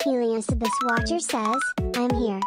Helios Abyss Watcher says, I'm here.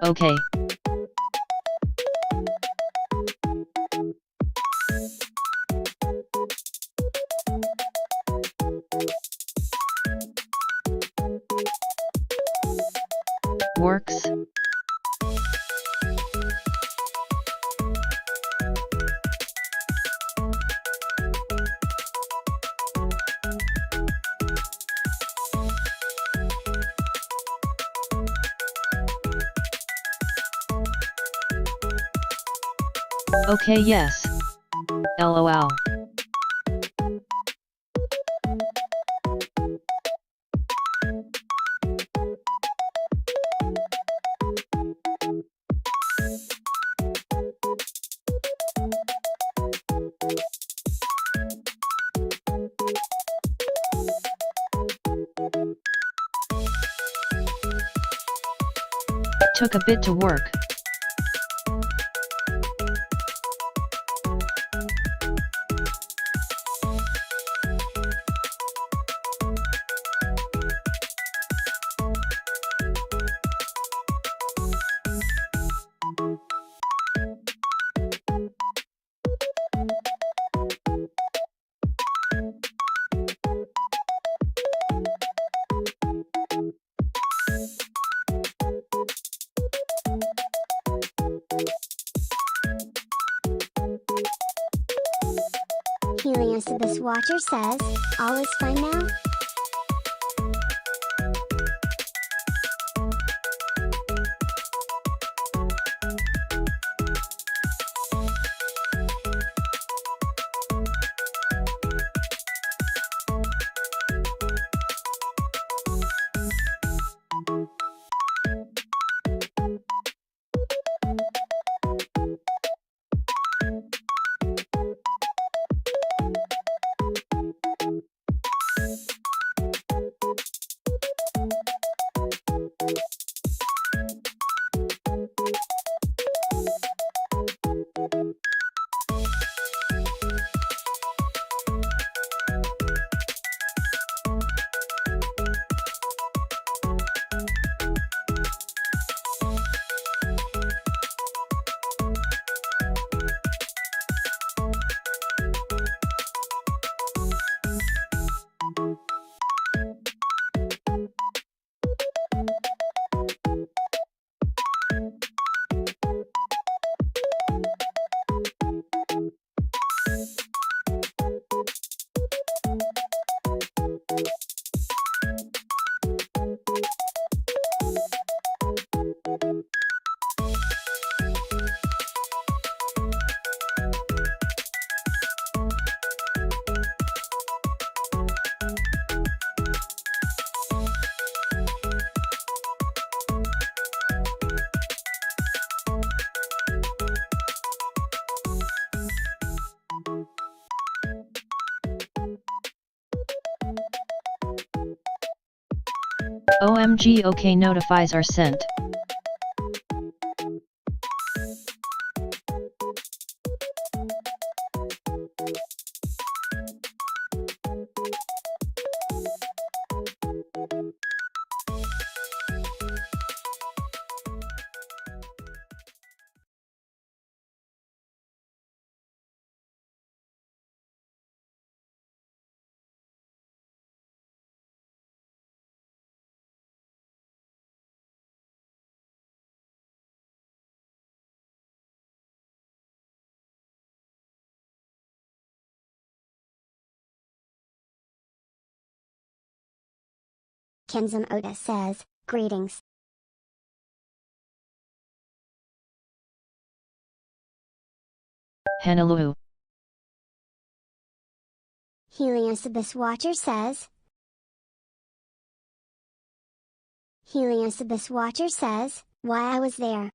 Okay. Works. Okay, yes. LOL. Took a bit to work. Helios Abyss Watcher says, all is fine now? OMG, okay, notifies are sent. Kenzan Oda says, greetings. Hanaloo. Helios Abyss Watcher says, Helios Abyss Watcher says, why I was there.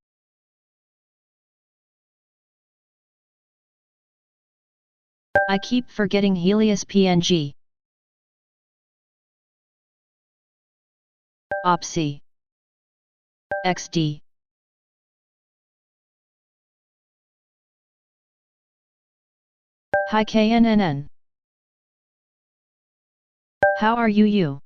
I keep forgetting Helios PNG. OPC. XD. Hi KNNN. How are you?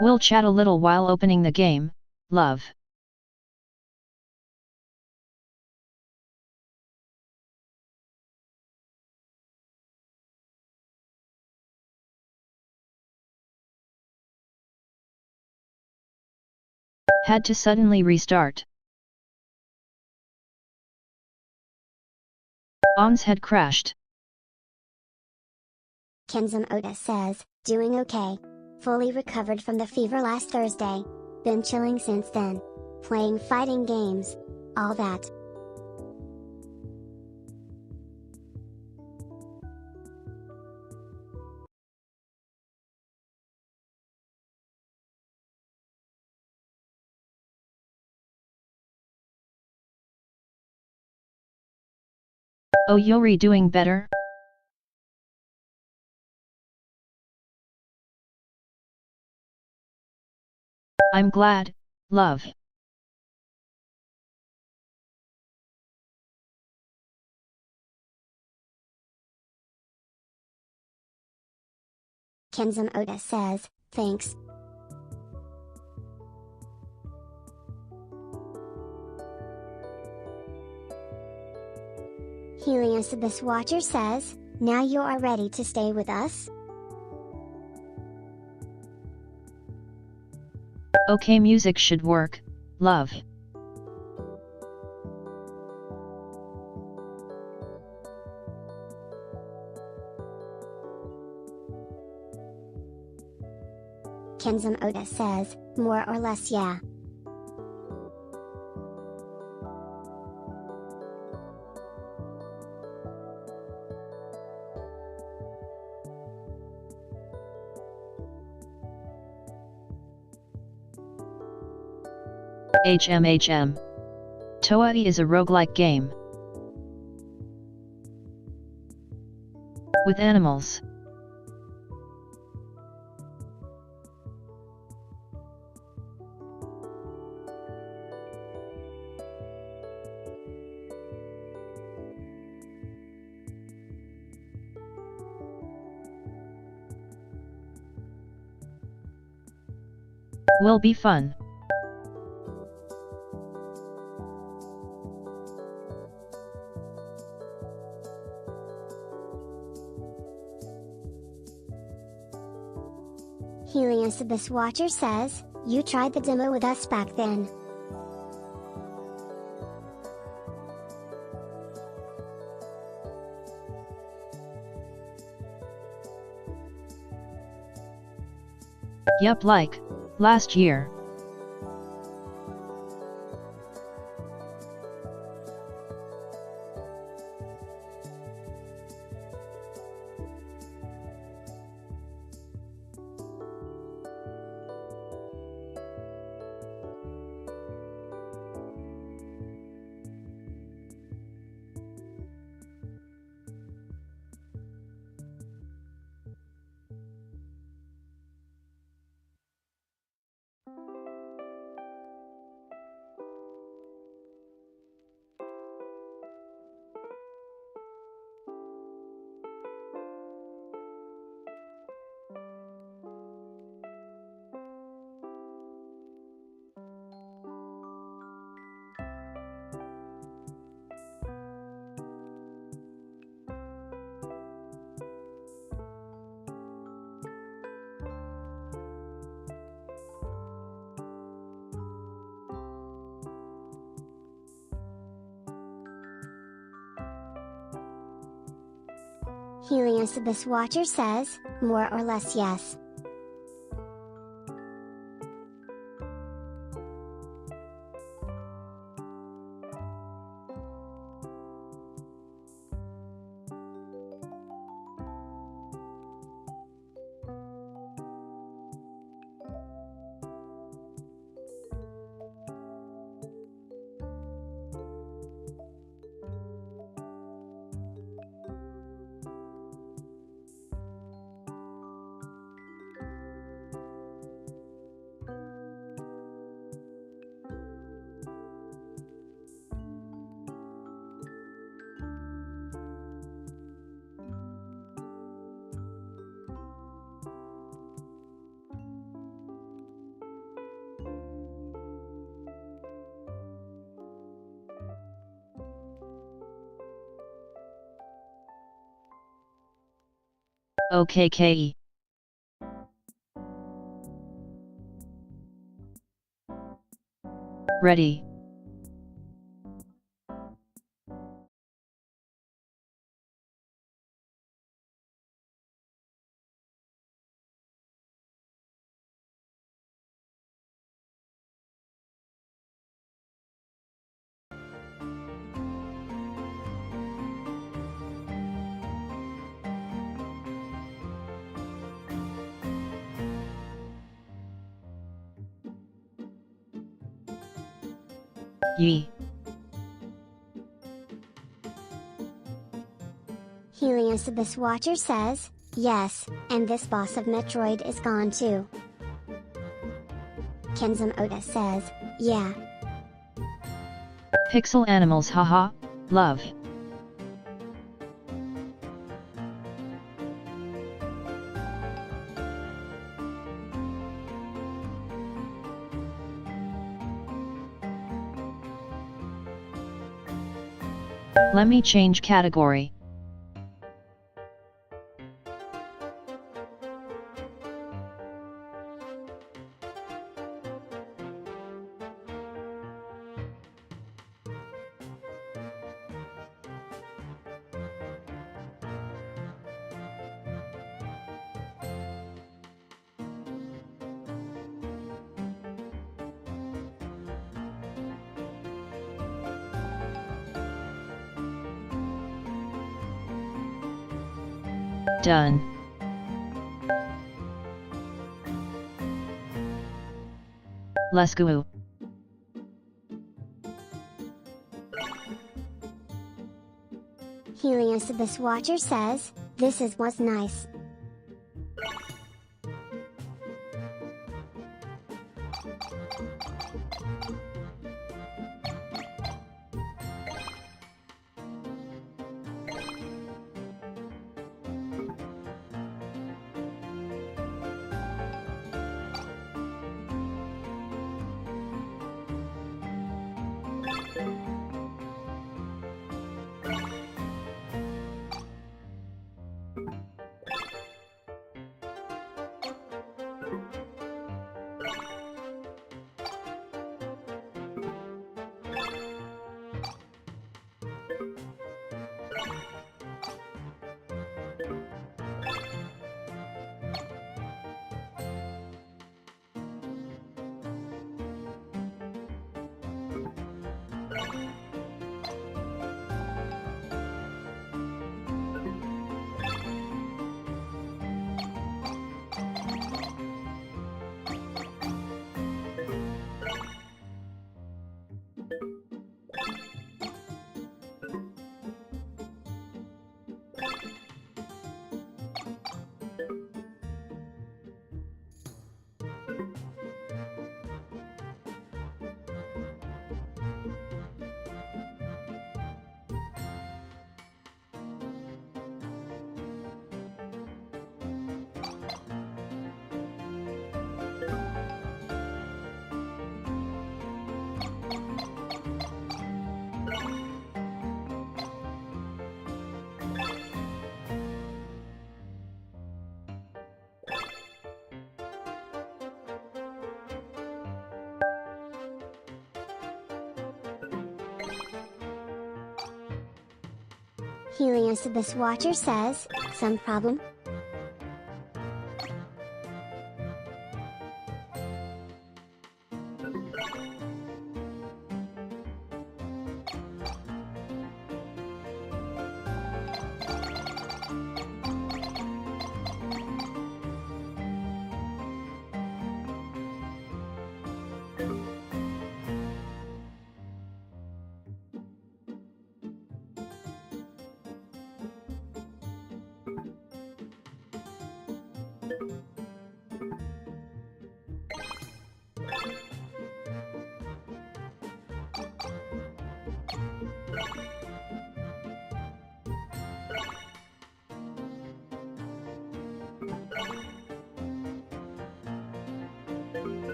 We'll chat a little while opening the game, love. Had to suddenly restart. BUN'S had crashed. Kenzum Oda says, doing okay. Fully recovered from the fever last Thursday. Been chilling since then. Playing fighting games. All that. Oh, Yori doing better? I'm glad, love. Kenzum Oda says, thanks. Heliosibus Watcher says, now you are ready to stay with us? Okay, music should work, love. Kenzum Oda says, more or less yeah. HMHM. Toei is a roguelike game. With animals. Will be fun. Heliosibus Watcher says, you tried the demo with us back then. Yup, like last year. Heliosibus Watcher says, more or less yes. OKKE. Ready. Ye. Heliosibus Watcher says, yes, and this boss of Metroid is gone too. Kenzum Oda says, yeah. Pixel Animals haha, love. Let me change category. Done. Let's go. Heliosibus Watcher says, this was nice. Heliosibus Watcher says, some problem?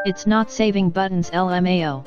It's not saving buttons LMAO.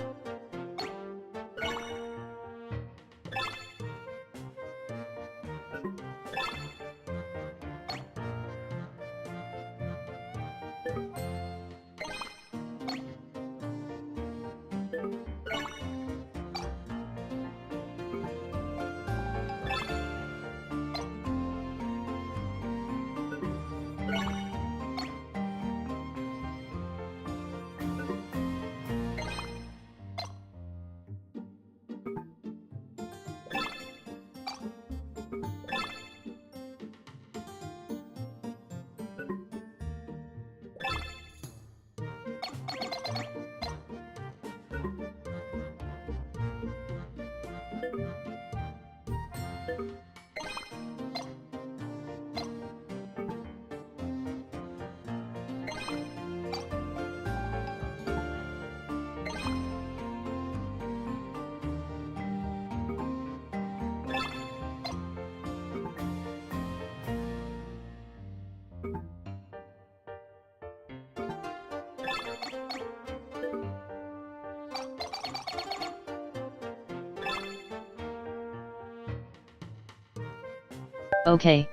Okay.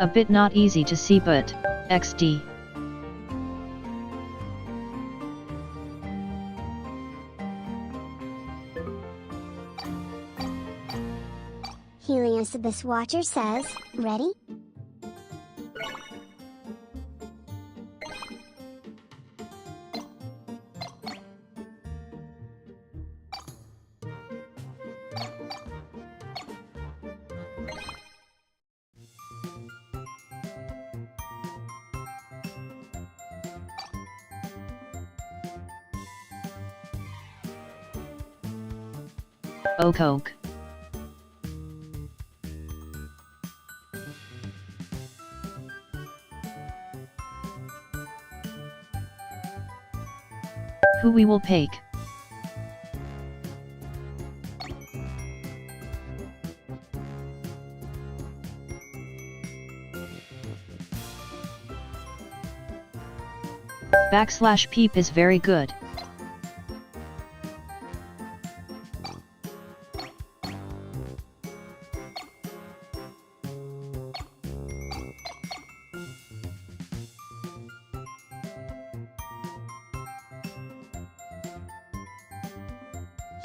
A bit not easy to see, but XD. Helios Abyss Watcher says, ready? Oak. Who we will take? /peep is very good.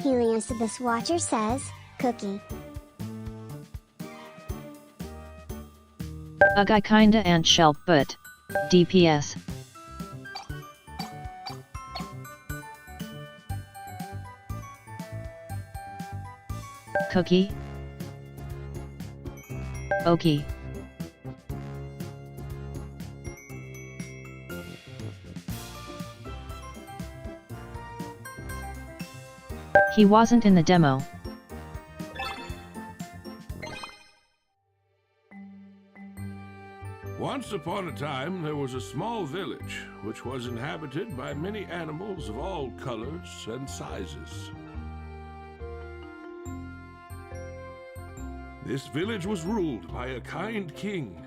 Helios Abyss Watcher says, cookie. A guy kinda and shelp, but DPS. Cookie. Okie. He wasn't in the demo. Once upon a time, there was a small village which was inhabited by many animals of all colors and sizes. This village was ruled by a kind king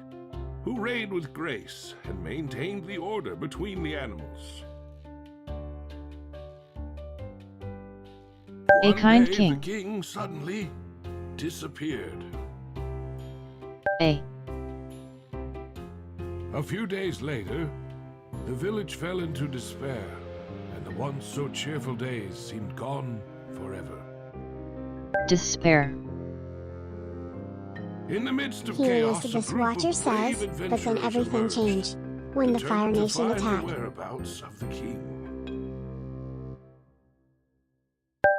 who reigned with grace and maintained the order between the animals. A kind king. The king suddenly disappeared. A few days later, the village fell into despair, and the once so cheerful days seemed gone forever. Despair. In the midst of Helios chaos, Abyss Watcher says, but then everything changed when the Fire Nation attacked. The whereabouts of the king.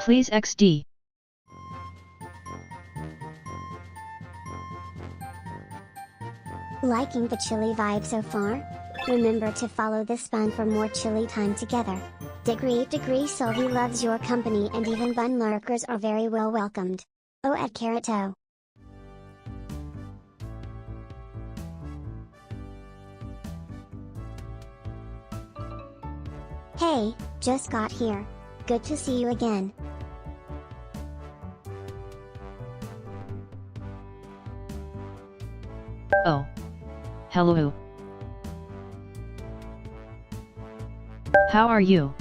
Please XD. Liking the chilly vibe so far? Remember to follow this bun for more chilly time together. Degree SYLViE loves your company, and even bun lurkers are very well welcomed. @carrot. Hey, just got here. Good to see you again. Oh. Hello. How are you?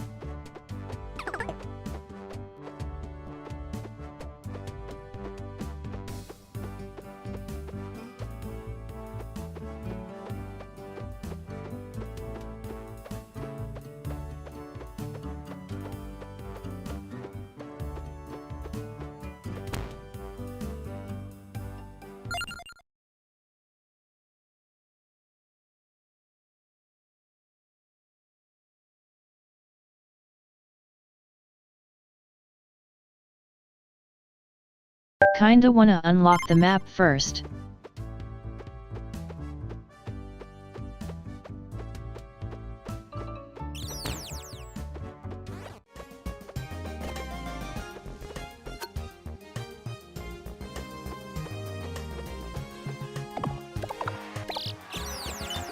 Kinda wanna unlock the map first.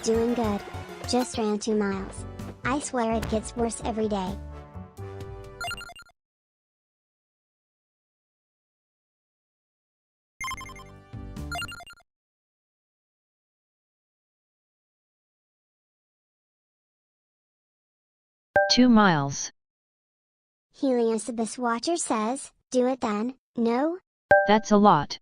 Doing good. Just ran 2 miles. I swear it gets worse every day. Two miles. Heliosibus Watcher says, do it then, no? That's a lot.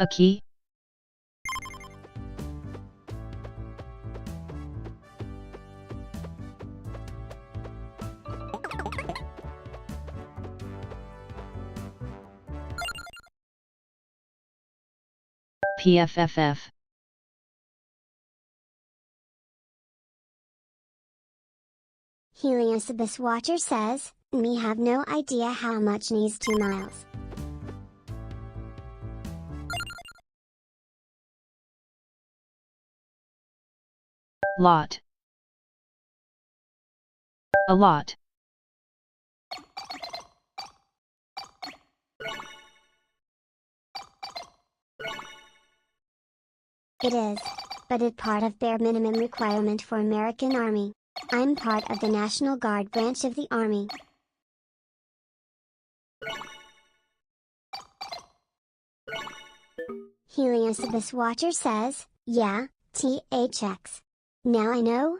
A key? PFFF. Heliosibus Watcher says, me have no idea how much needs 2 miles. Lot. A lot. It is. But it part of bare minimum requirement for American Army. I'm part of the National Guard branch of the Army. Heliosibus Watcher says, yeah, THX. Now I know?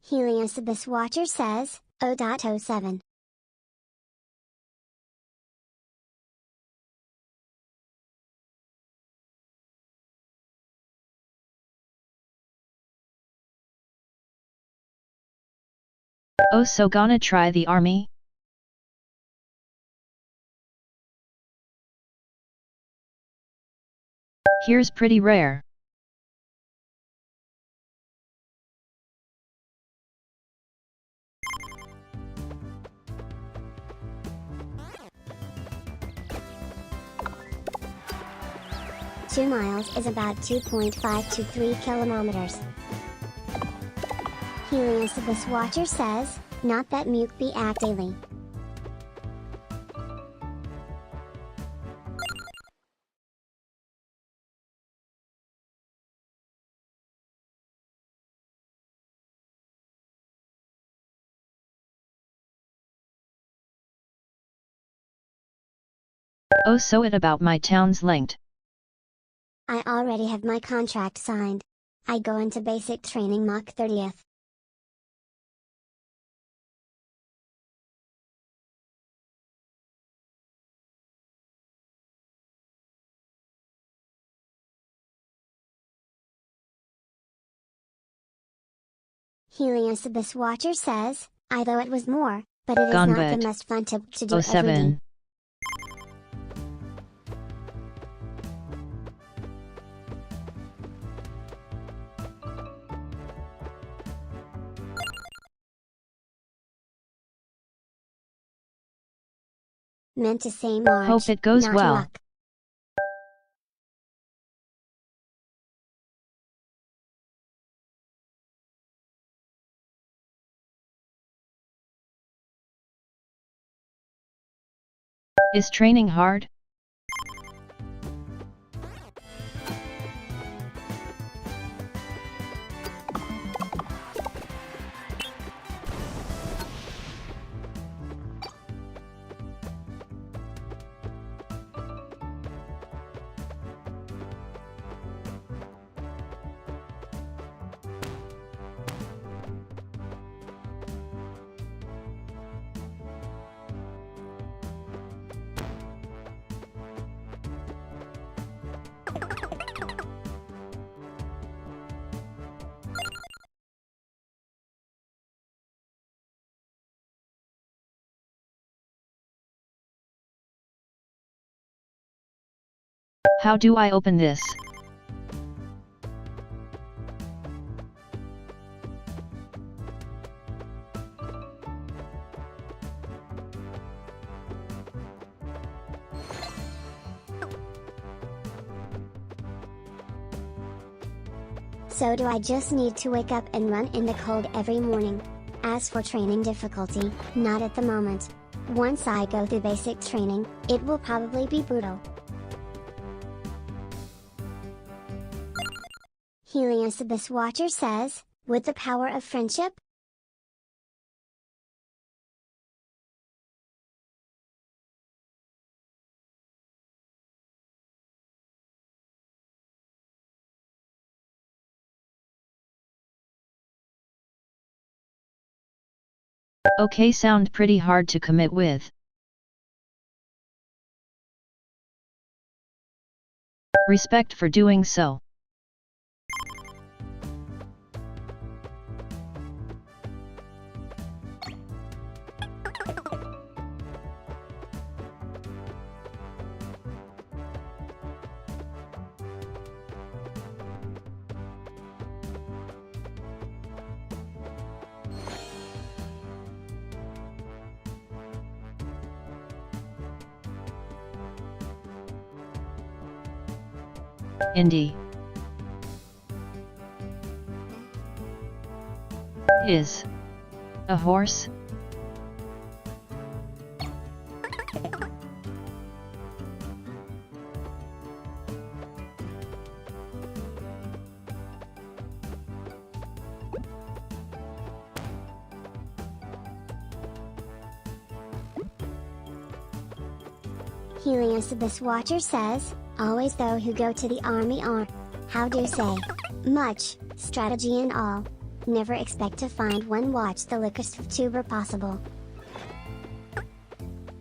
Heliosibus Watcher says, 0.07. Oh, so gonna try the army? Here's pretty rare. Two miles is about 2.5 to 3 kilometers. Heliosibus Watcher says, not that Muke be act daily. Oh, so it about my town's length. I already have my contract signed. I go into basic training Mach 30th. Heliosibus Watcher says, I thought it was more, but it is Gone not bad. the most fun to do Oh, every day. 7. Meant to say Marge, Hope it goes not well. luck. Is training hard? How do I open this? So do I just need to wake up and run in the cold every morning? As for training difficulty, not at the moment. Once I go through basic training, it will probably be brutal. Heliosibus Watcher says, with the power of friendship? Okay, sound pretty hard to commit with. Respect for doing so. Indie. Is a horse? Heliosibus Watcher says, always those who go to the army are, how do say, much, strategy and all. Never expect to find one watch the lickest tuber possible.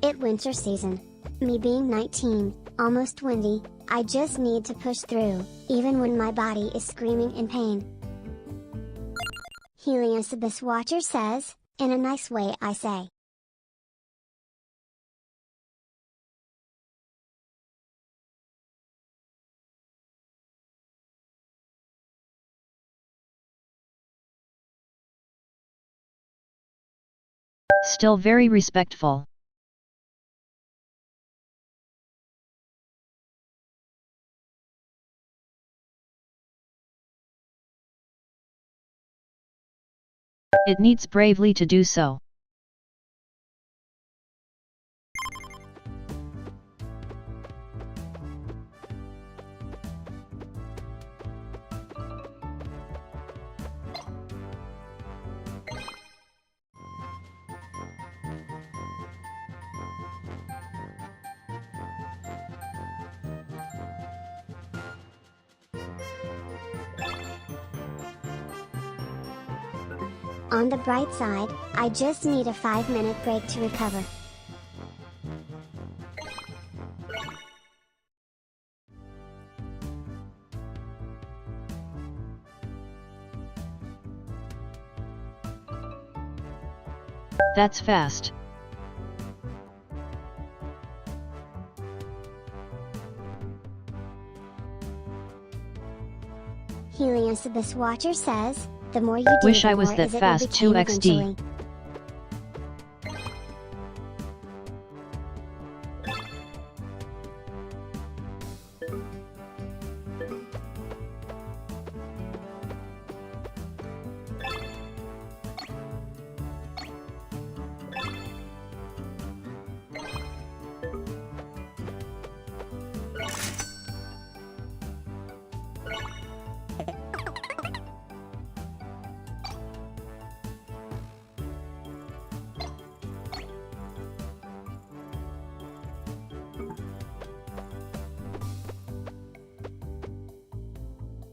It winter season. Me being 19, almost 20, I just need to push through, even when my body is screaming in pain. Heliosibus Watcher says, in a nice way I say. Still very respectful. It needs bravely to do so. On the bright side, I just need a 5-minute break to recover. That's fast. Heliosibus Watcher says, the more you do, Wish the I was more that is it will fast become 2xd. eventually.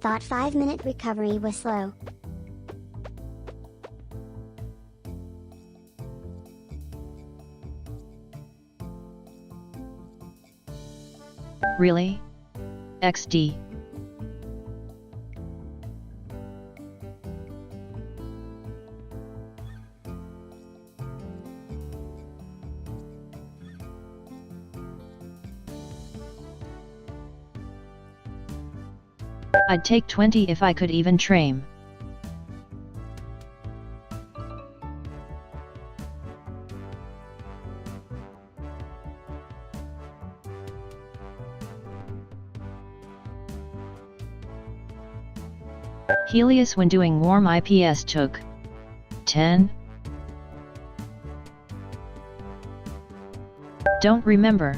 thought 5-minute recovery was slow. Really? XD. I'd take 20 if I could even train. Helios when doing warm IPS took 10. Don't remember.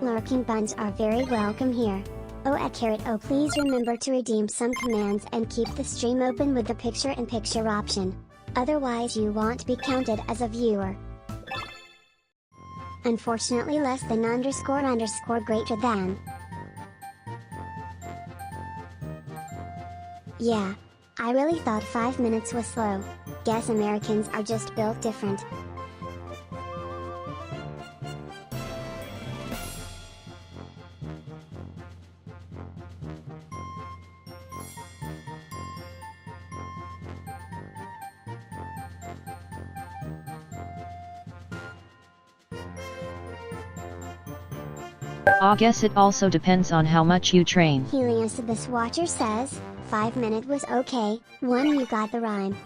Lurking buns are very welcome here. Oh, please remember to redeem some commands and keep the stream open with the picture-in-picture option. Otherwise you won't be counted as a viewer. Unfortunately less than __ greater than. Yeah. I really thought 5 minutes was slow. Guess Americans are just built different. I guess it also depends on how much you train. Helios this watcher says, 5 minute was okay, 1 you got the rhyme.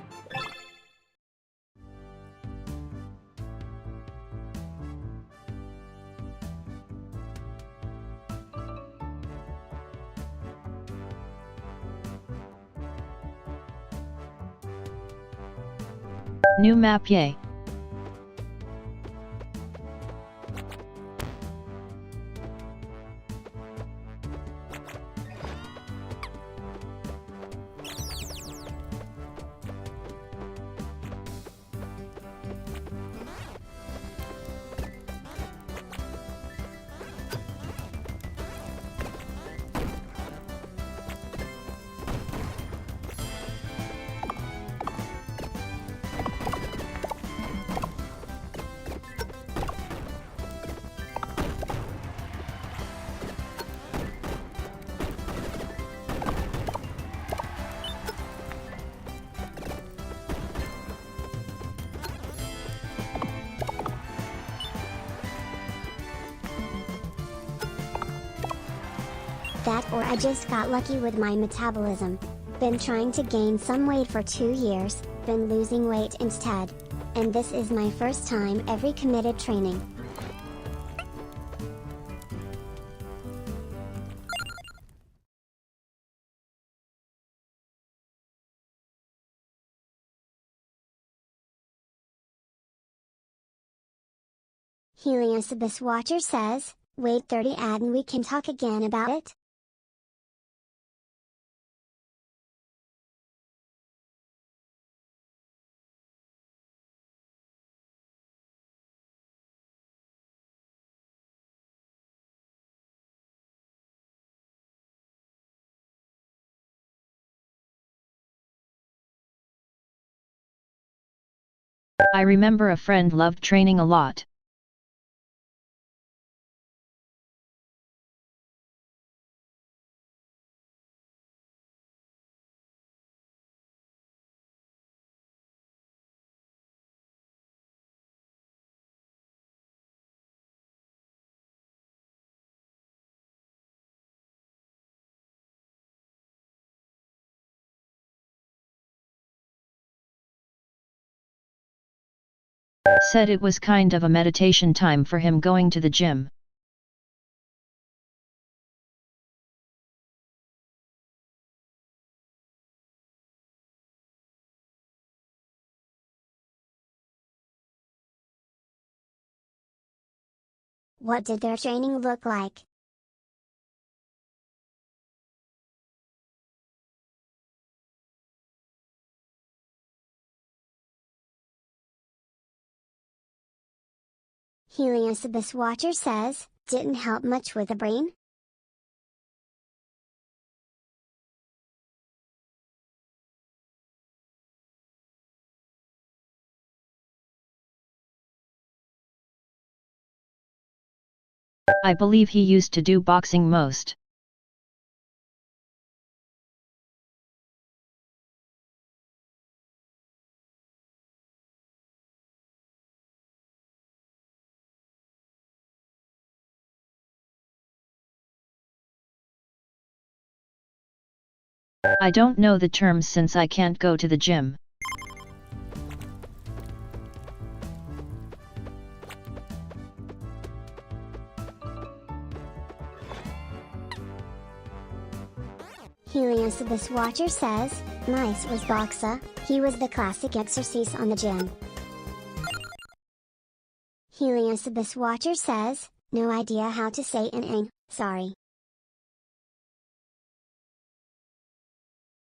New map yay. That or I just got lucky with my metabolism. Been trying to gain some weight for 2 years, been losing weight instead. And this is my first time ever committed training. Helios this watcher says, wait 30 and we can talk again about it? I remember a friend loved training a lot. Said it was kind of a meditation time for him going to the gym. What did their training look like? Heliosibus Watcher says, didn't help much with the brain? I believe he used to do boxing most. I don't know the terms since I can't go to the gym. Heliosibus Watcher says, nice was boxa, he was the classic exercise on the gym. Heliosibus Watcher says, no idea how to say in, sorry.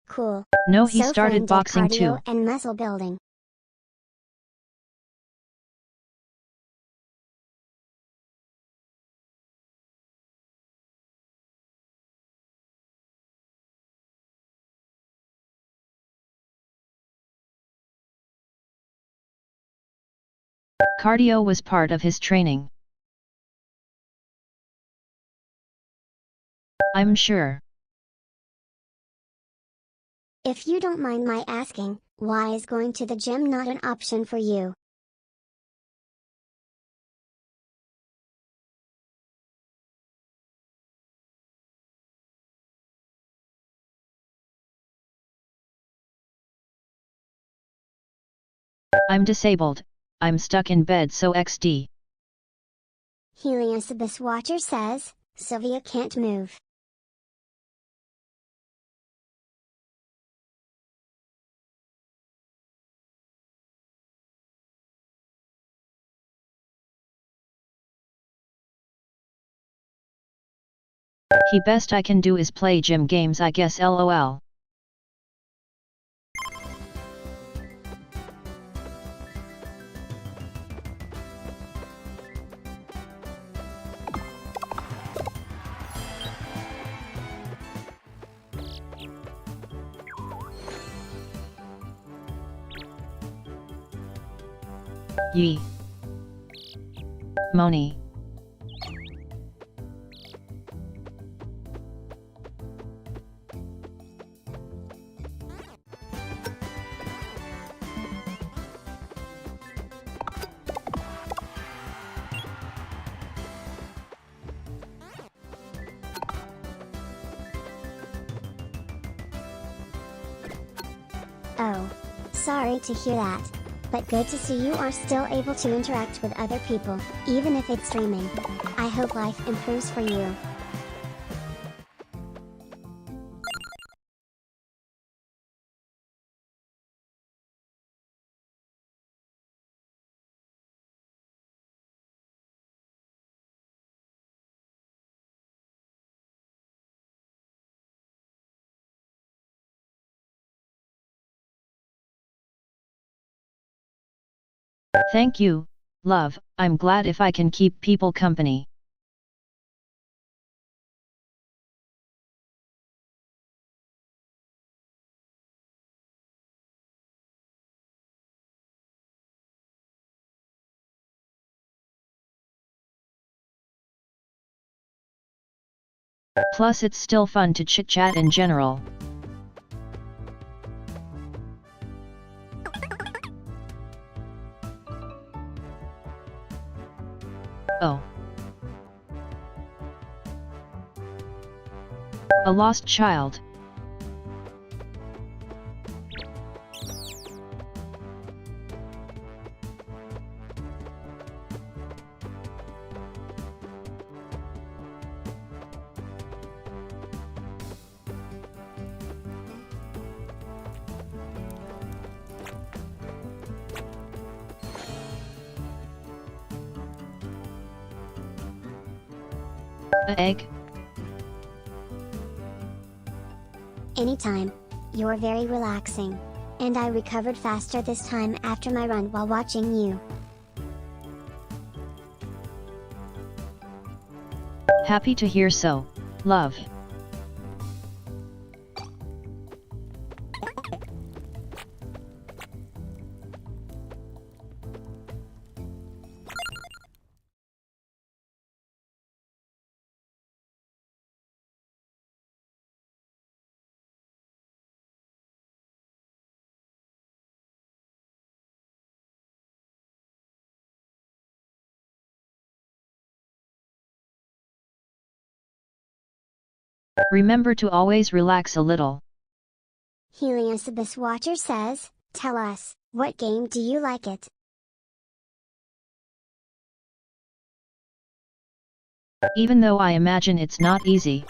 Cool. No, he So started Flynn did boxing cardio too. and muscle building. Cardio was part of his training. I'm sure. If you don't mind my asking, why is going to the gym not an option for you? I'm disabled, I'm stuck in bed so XD. Heliosibus Watcher says, SYLViE can't move. He best I can do is play gym games I guess lol. Yee. Moni. Oh. Sorry to hear that. But good to see you are still able to interact with other people, even if it's streaming. I hope life improves for you. Thank you, love, I'm glad if I can keep people company. Plus it's still fun to chit-chat in general. Oh. A lost child. A egg? Anytime. You're very relaxing. And I recovered faster this time after my run while watching you. Happy to hear so, love. Remember to always relax a little. Heliosibus Watcher says, tell us, what game do you like it? Even though I imagine it's not easy.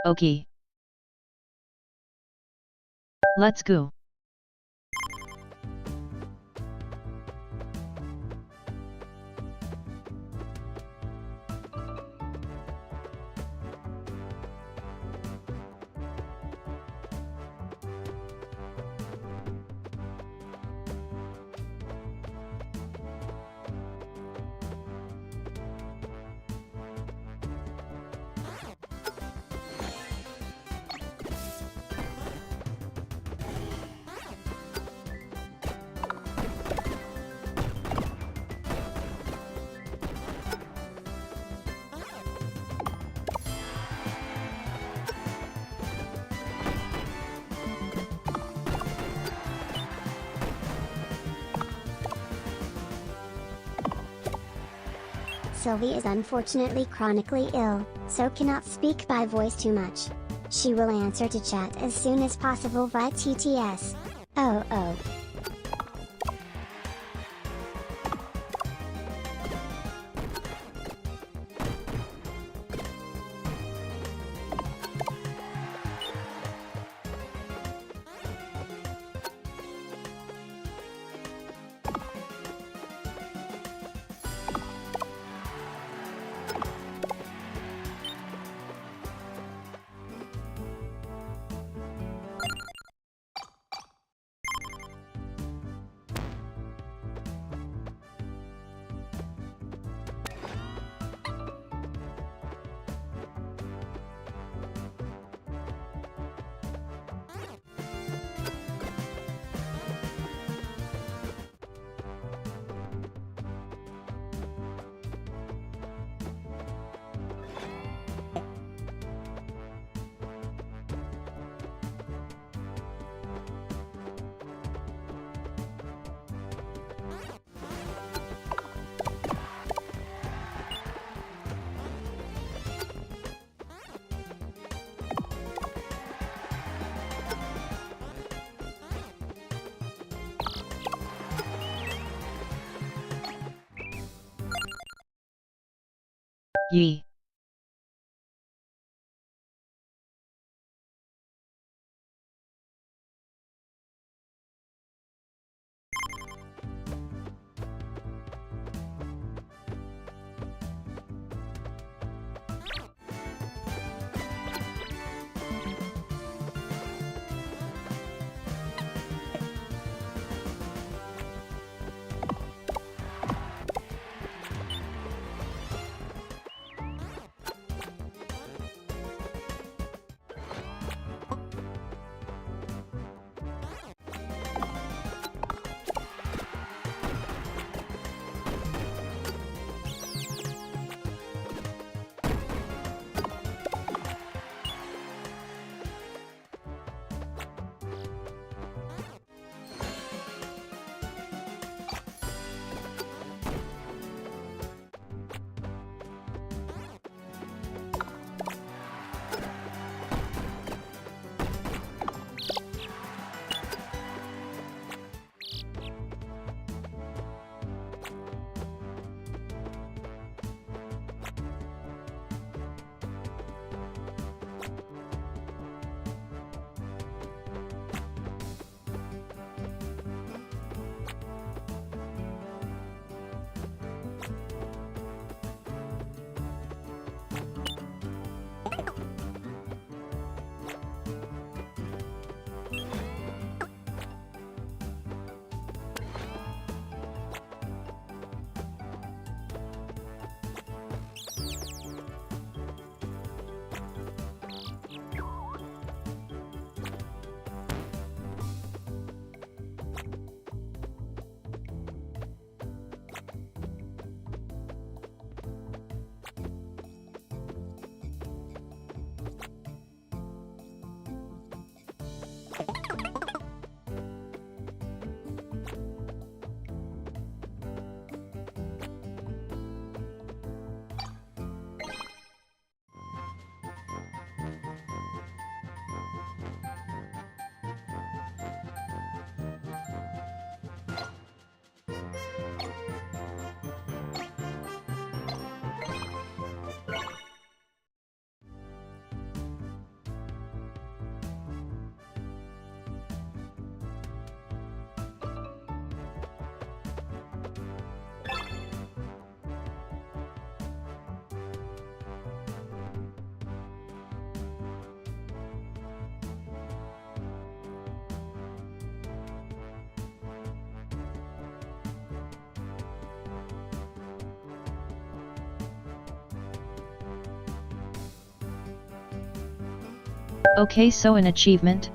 Okay. Let's go. SYLViE is unfortunately chronically ill, so cannot speak by voice too much. She will answer to chat as soon as possible via TTS. Oh. Yee. Okay, so an achievement?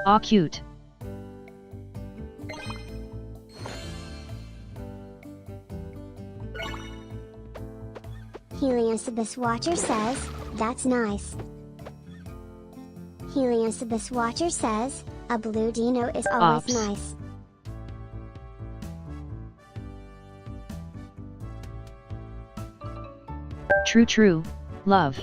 Aw, cute. Heliosibus Watcher says, that's nice. Heliosibus Watcher says, a blue dino is always Ops. nice. True, love.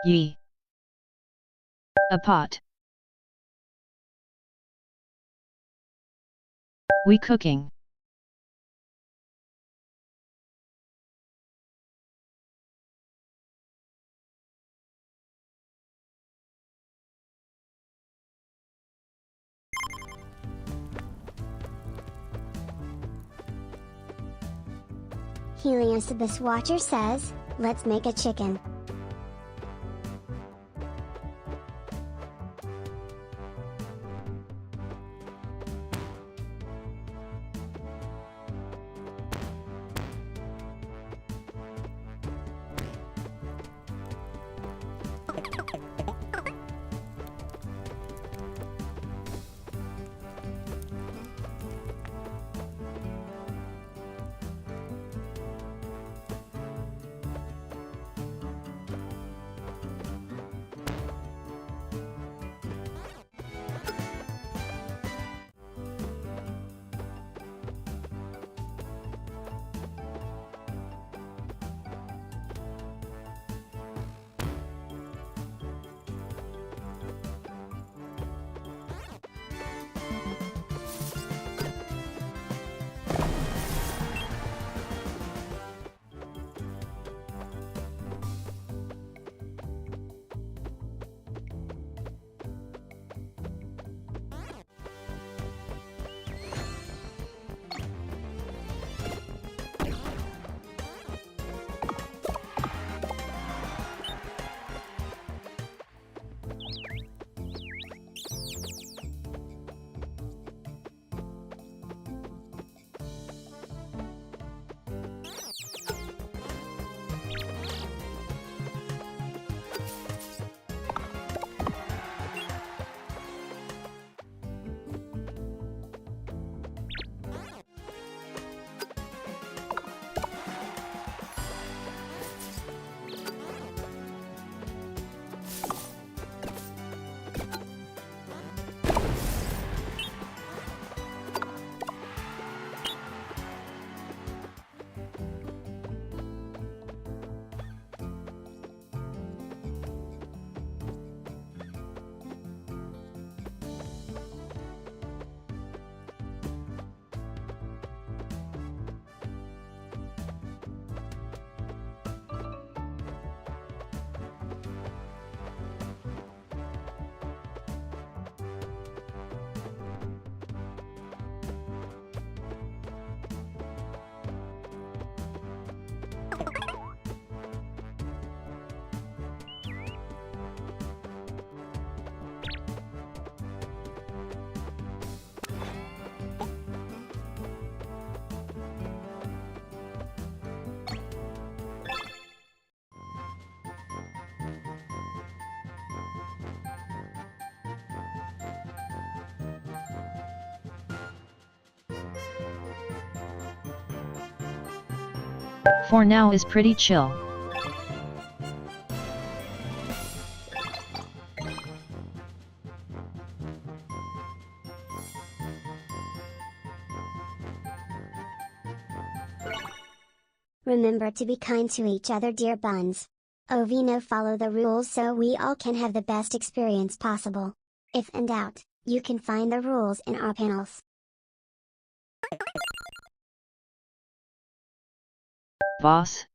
Yee. A pot. We cooking. Heliosibus Watcher says, let's make a chicken. For now is pretty chill. Remember to be kind to each other, dear buns. Ovino, follow the rules so we all can have the best experience possible. If in doubt, you can find the rules in our panels. Boss?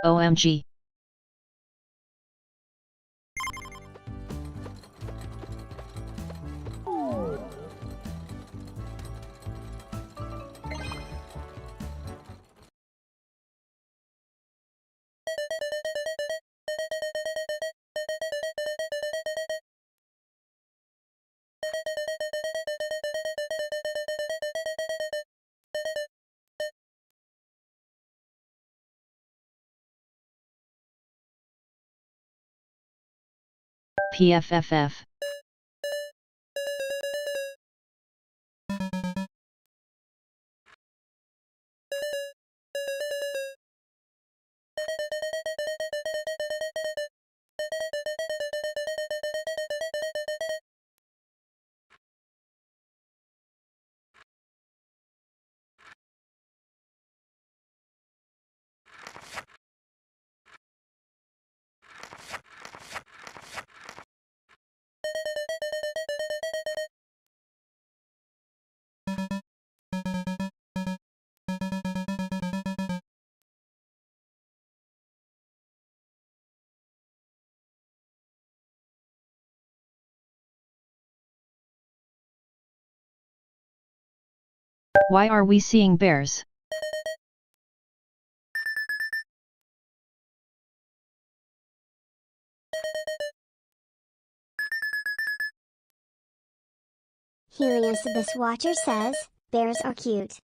OMG. PFFF. Why are we seeing bears? Helios this watcher says, bears are cute.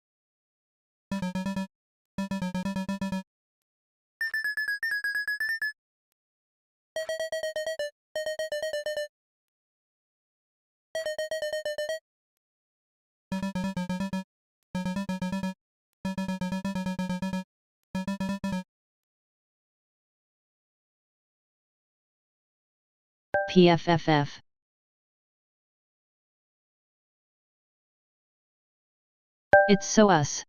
PFFF. It's so us.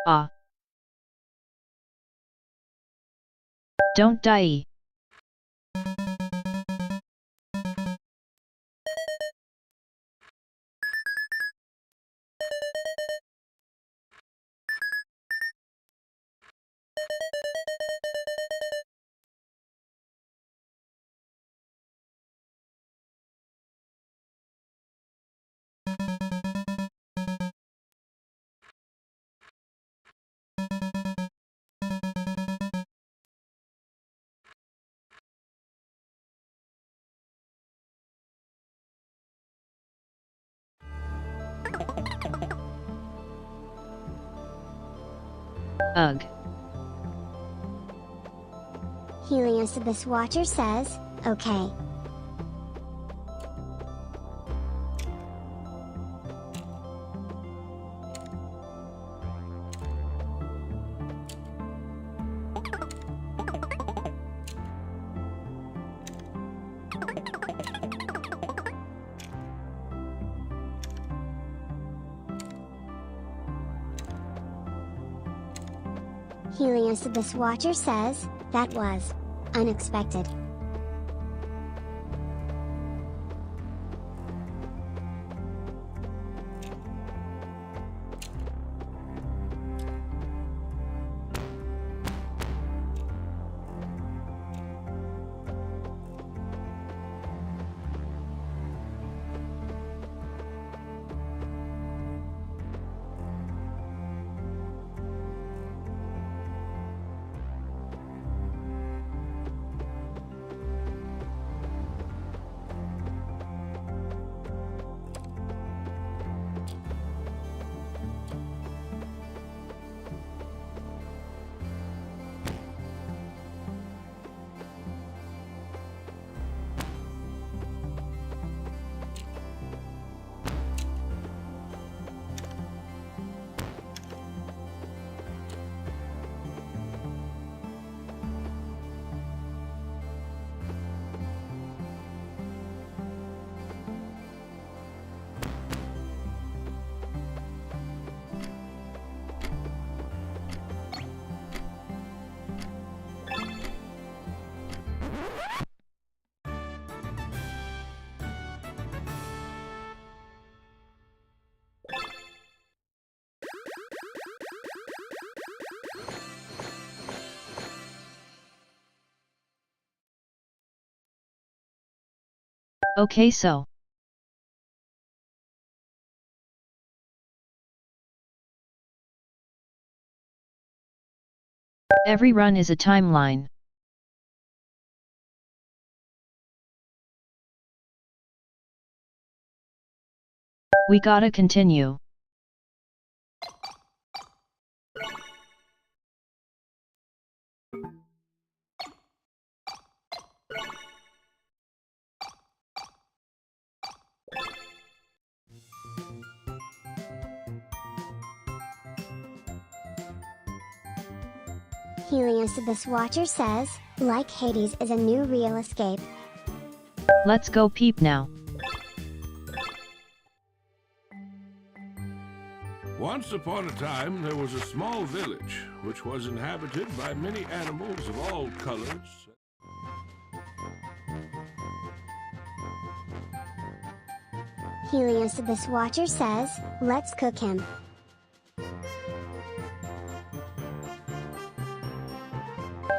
Ah. Don't die. Ugh. Helios this watcher says, okay. Helios this watcher says, that was unexpected. Okay, so. Every run is a timeline. We gotta continue. Helios this watcher says, like Hades is a new real escape. Let's go peep now. Once upon a time, there was a small village, which was inhabited by many animals of all colors. Helios this watcher says, let's cook him.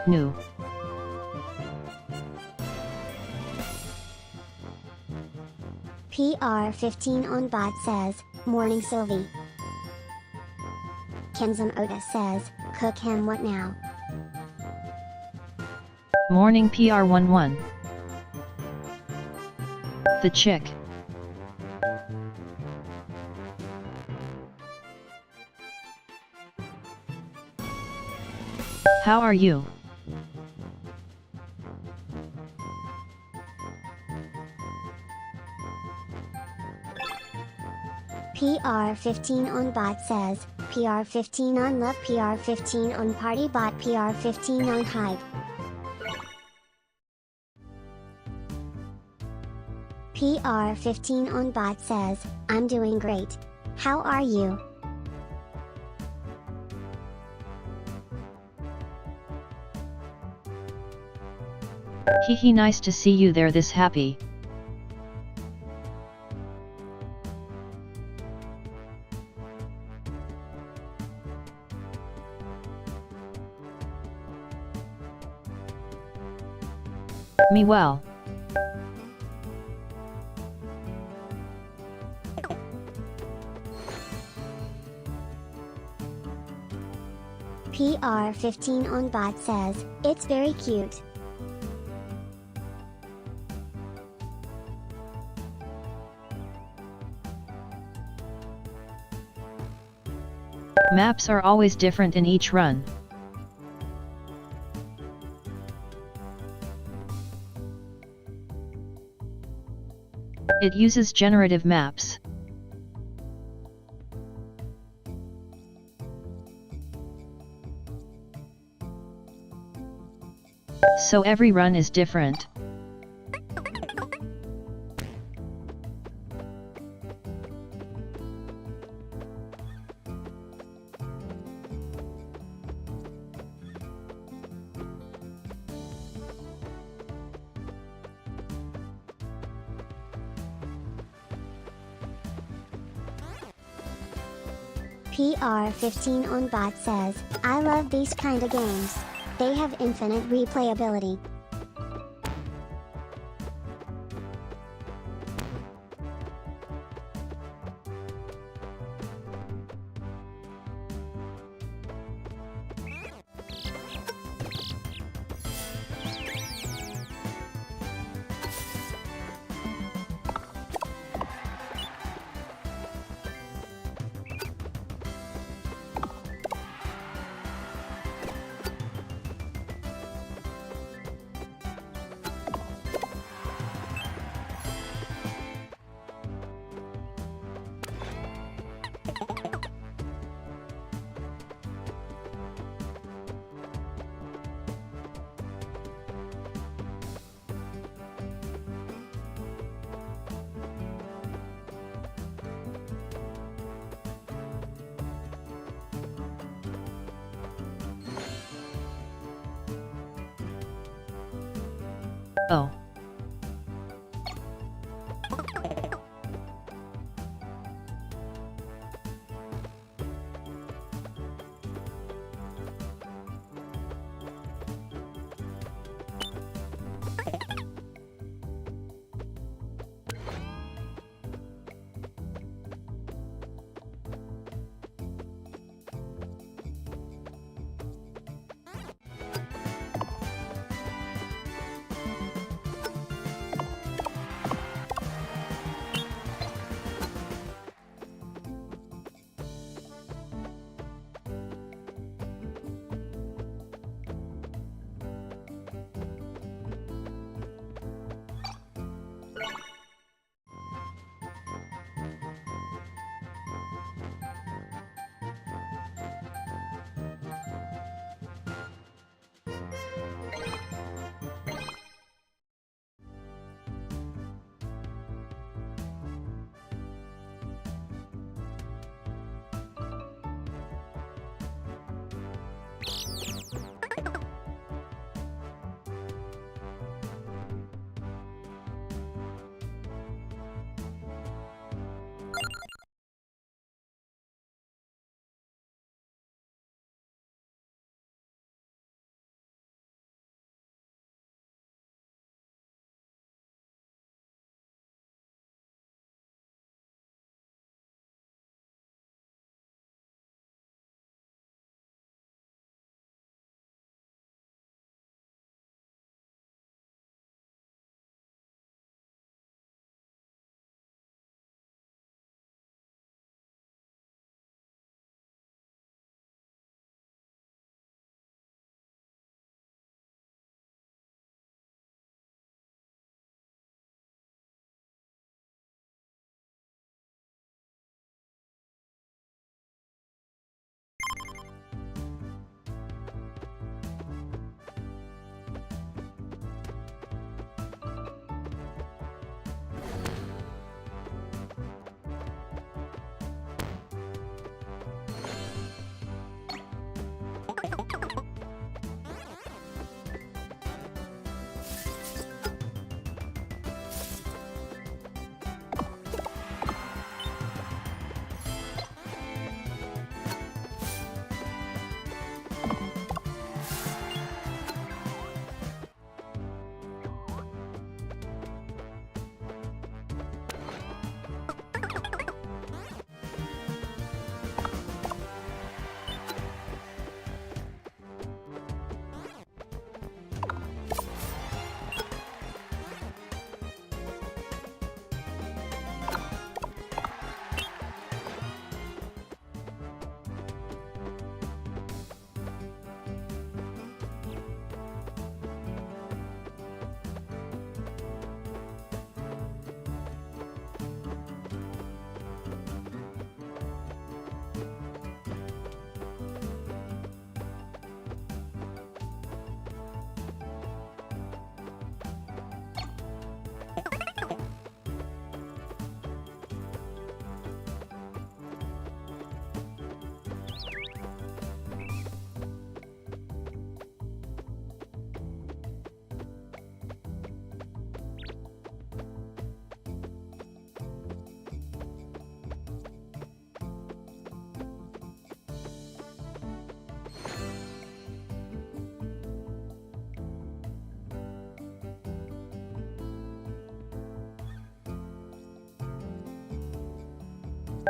New. PR15 on bot says, morning SYLViE. Kenzum Otis says, cook him what now? Morning PR11. The chick. How are you? PR15 on bot says, PR15 on love, PR15 on party bot, PR15 on hype. PR15 on bot says, I'm doing great. How are you? Hehe, nice to see you there this happy. Me well. PR15 on bot says, it's very cute. Maps are always different in each run. It uses generative maps. So every run is different. PR15 on bot says, I love these kinda games. They have infinite replayability. Oh.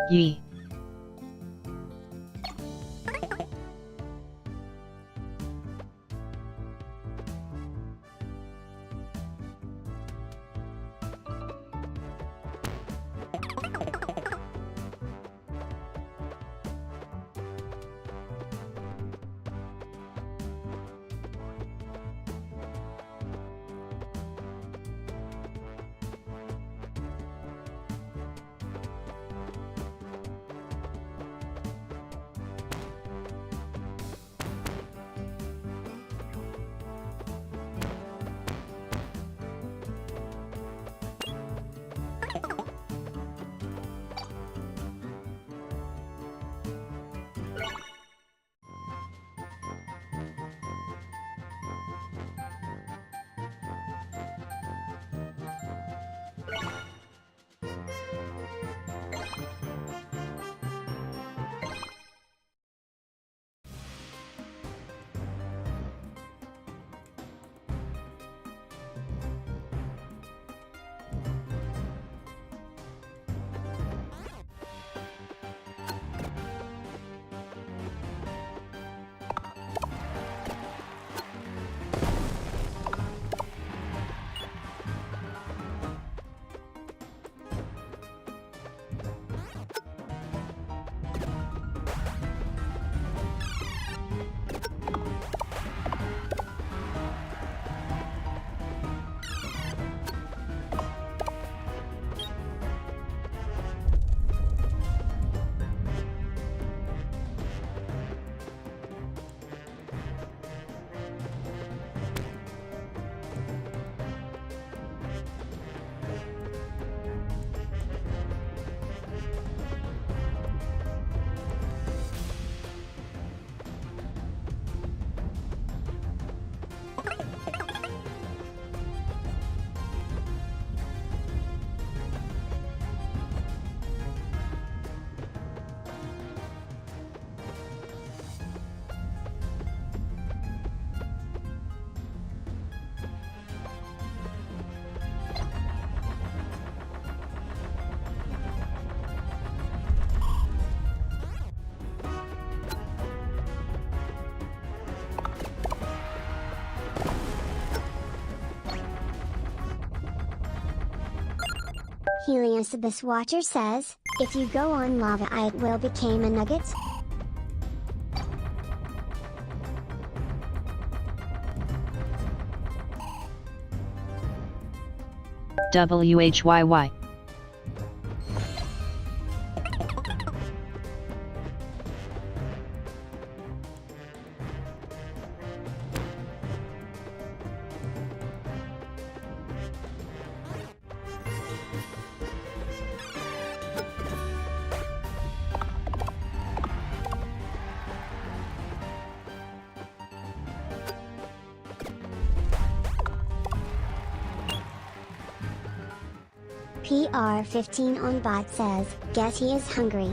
Ye. Heliosibus Watcher says, if you go on lava it will become a nugget? WHYY. PR15 on bot says, guess he is hungry.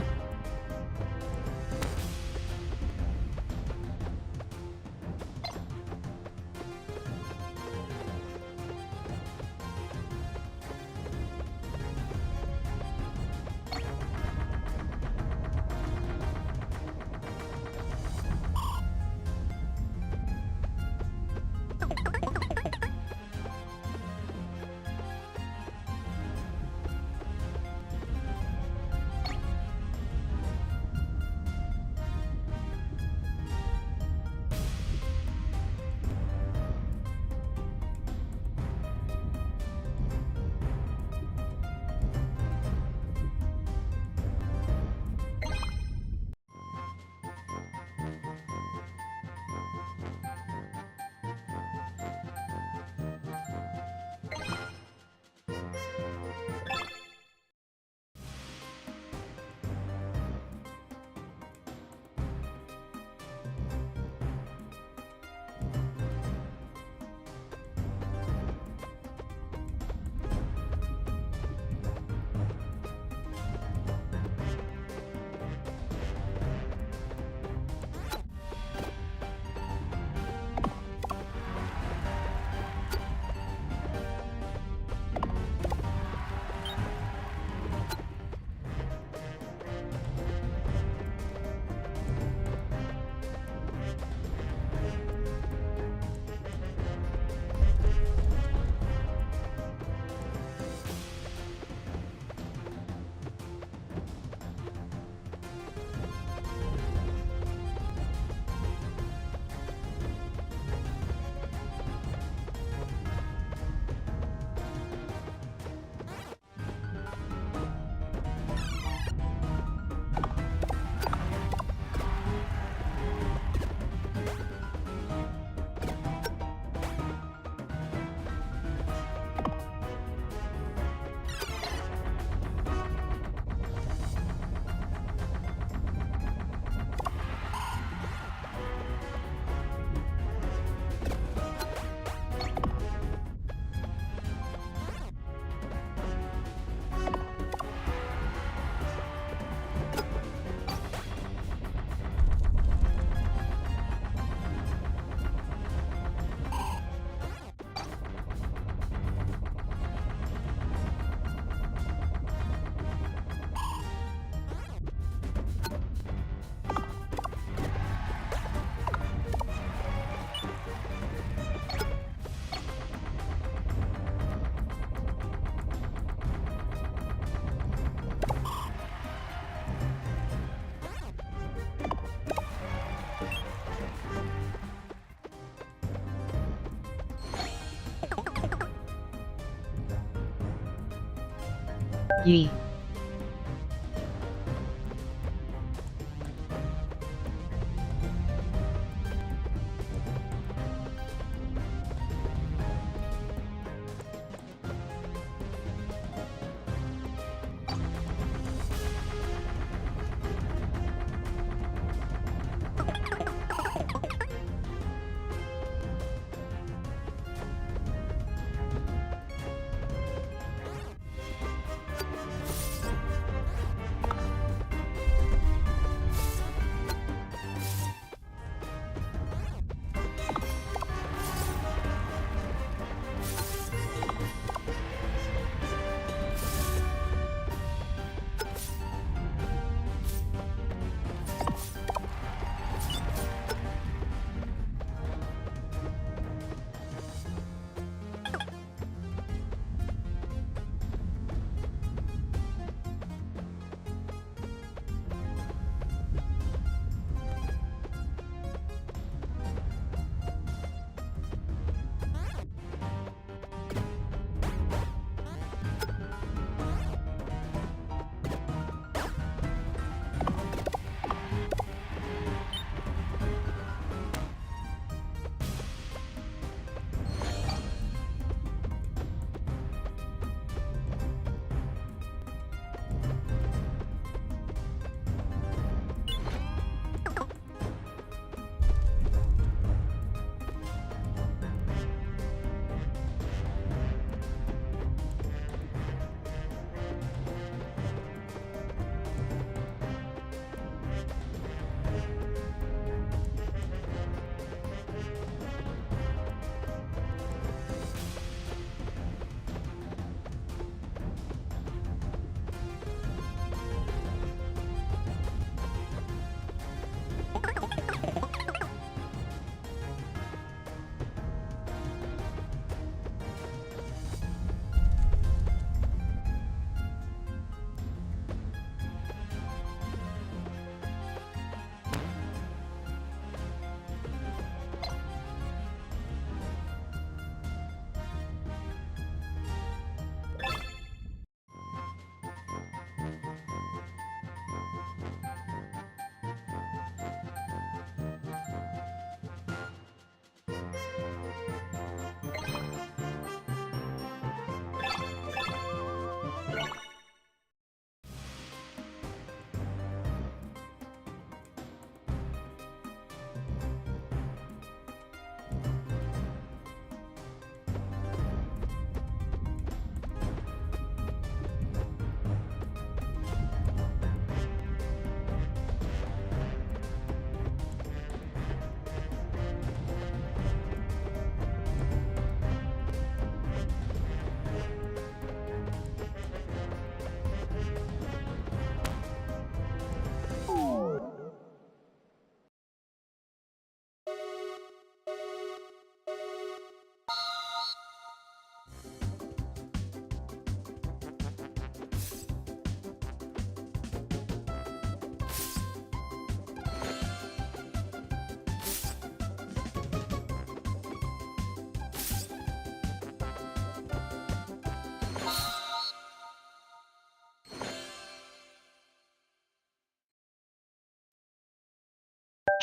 Ye.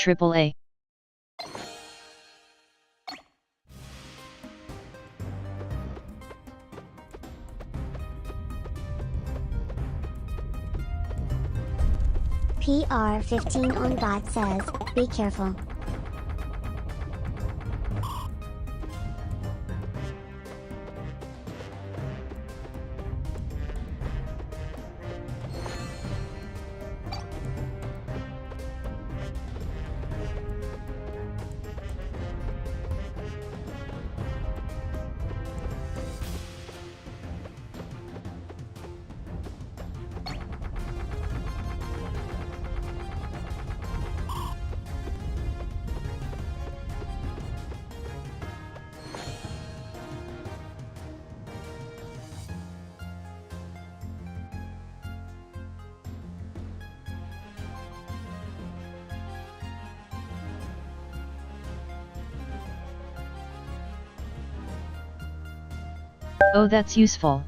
Triple A. PR15 on bot says, be careful. Oh, that's useful.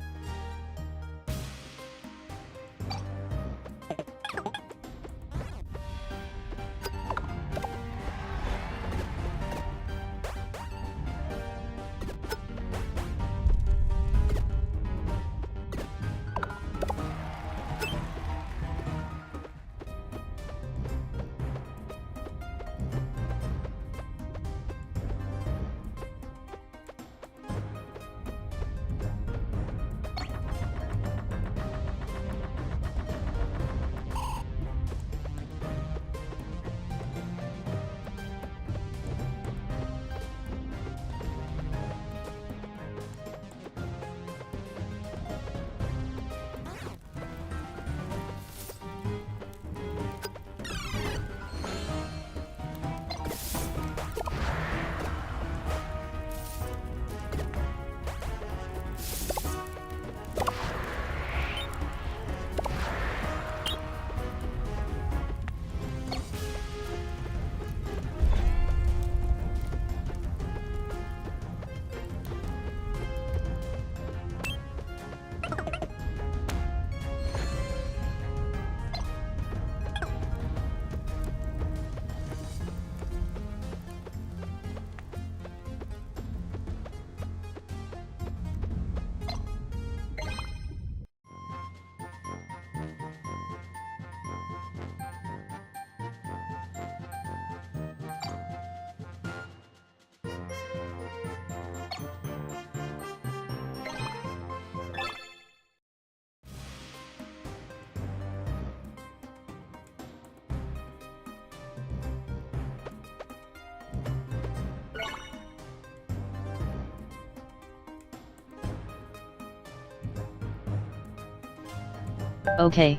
Okay.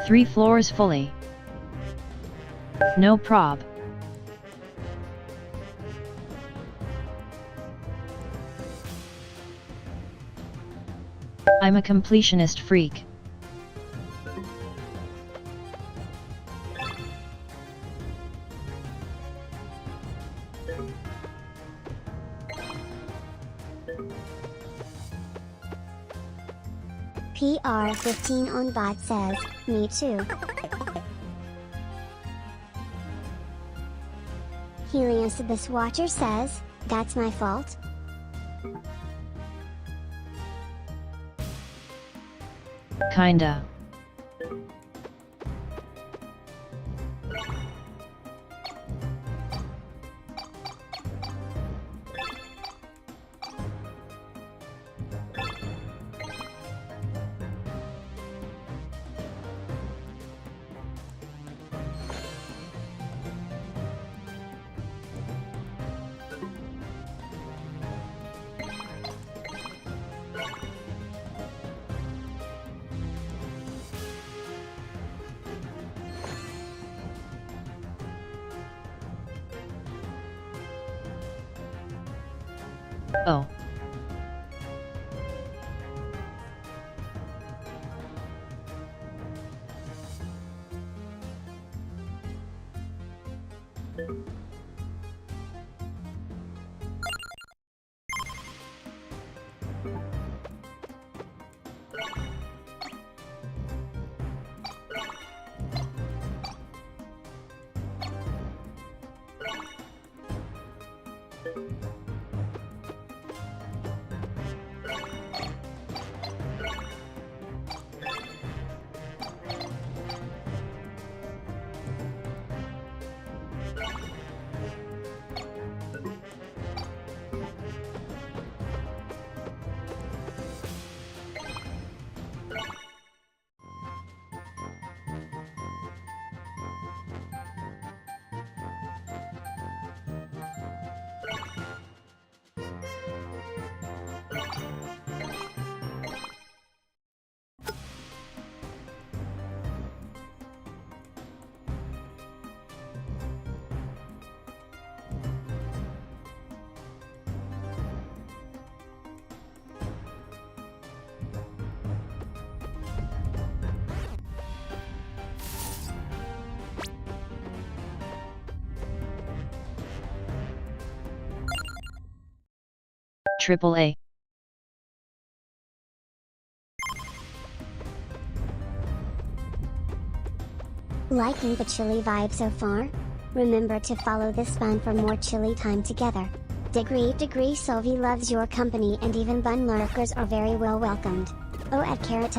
Three floors fully. No prob. I'm a completionist freak. PR15 on bot says, me too. Heliosibus Watcher says, that's my fault? Kinda. Oh. Triple A. Liking the chilly vibe so far? Remember to follow this bun for more chilly time together. SYLViE loves your company and even bun lurkers are very well welcomed. @carrot.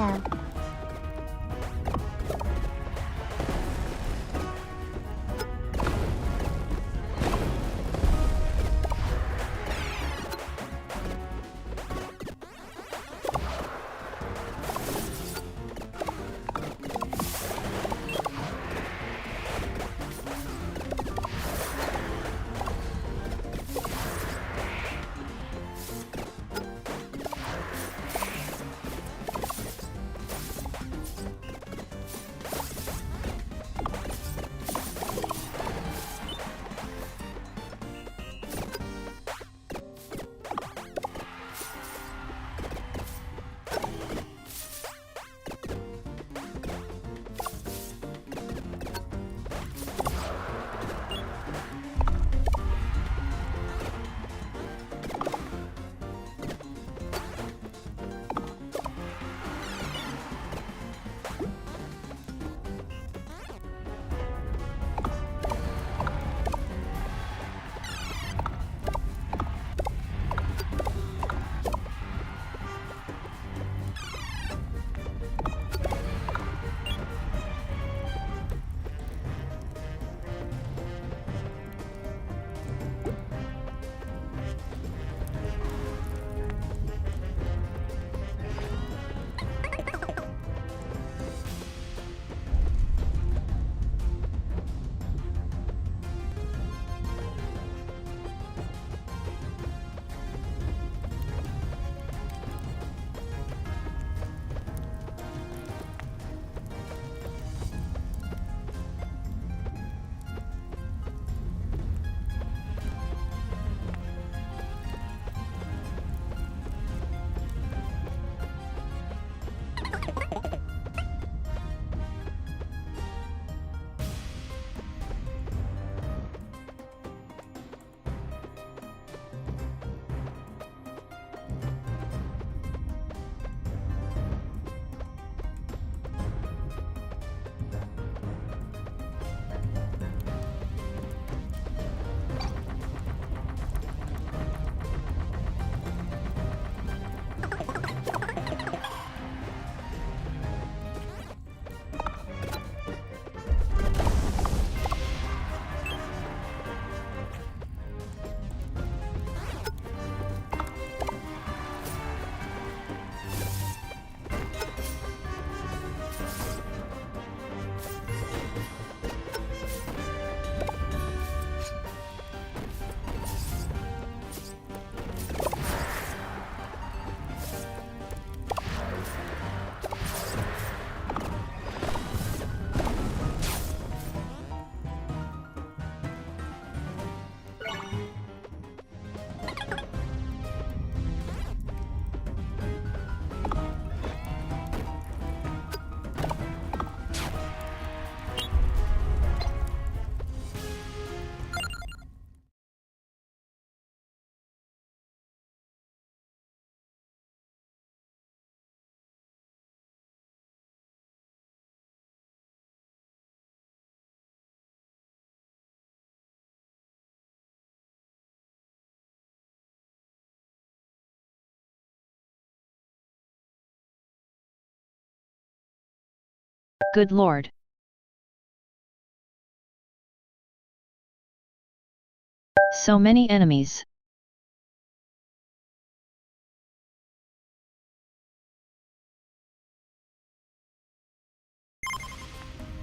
Good lord. So many enemies.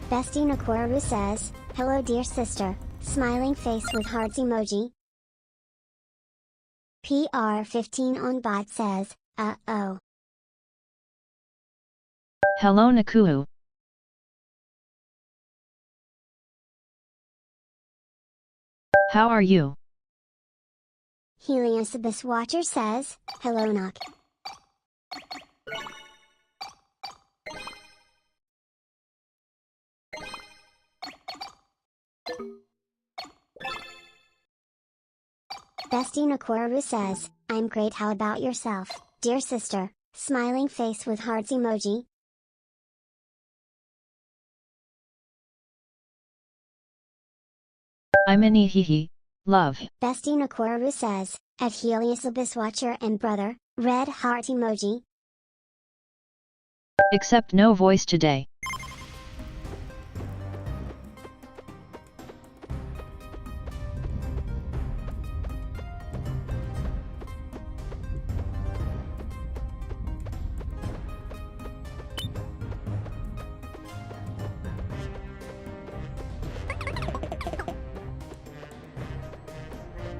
Bestie Nakoru says, hello dear sister, smiling face with hearts emoji. PR15 on bot says, uh-oh. Hello Nakuu. How are you? Heliosibus Watcher says, hello knock. Bestie Nakoru says, I'm great, how about yourself, dear sister, smiling face with hearts emoji. I'm in hehe, love. Bestie Nakoru says, at Heliosibus Watcher and brother, red heart emoji. Except no voice today.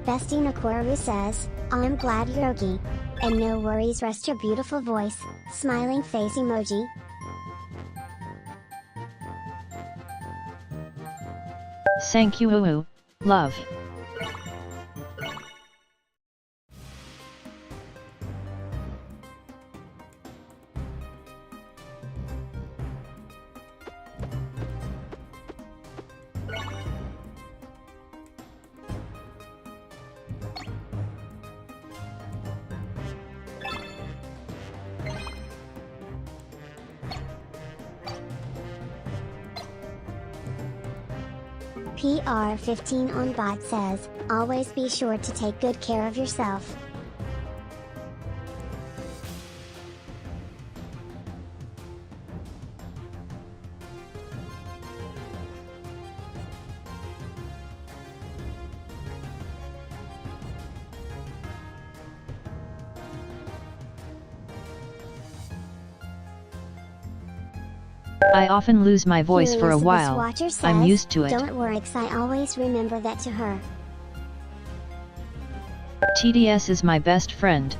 Bestie Nakoru says, I'm glad you're okay. And no worries, rest your beautiful voice, smiling face emoji. Thank you, love. PR15 on bot says, always be sure to take good care of yourself. I often lose my voice for a Heliosibus while. Watcher says, I'm used to it. Don't worry, 'cause I always remember that to her. TDS is my best friend.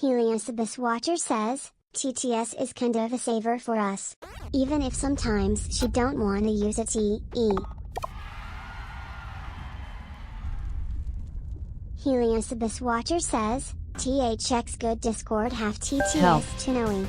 Heliosibus Watcher says, TTS is kind of a saver for us. Even if sometimes she don't wanna use it Heliosibus Watcher says, THX good Discord have TTS Help. to knowing.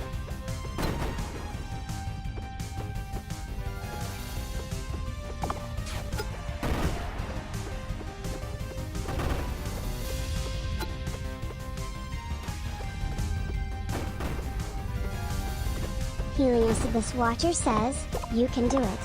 Heliosibus Watcher says, you can do it.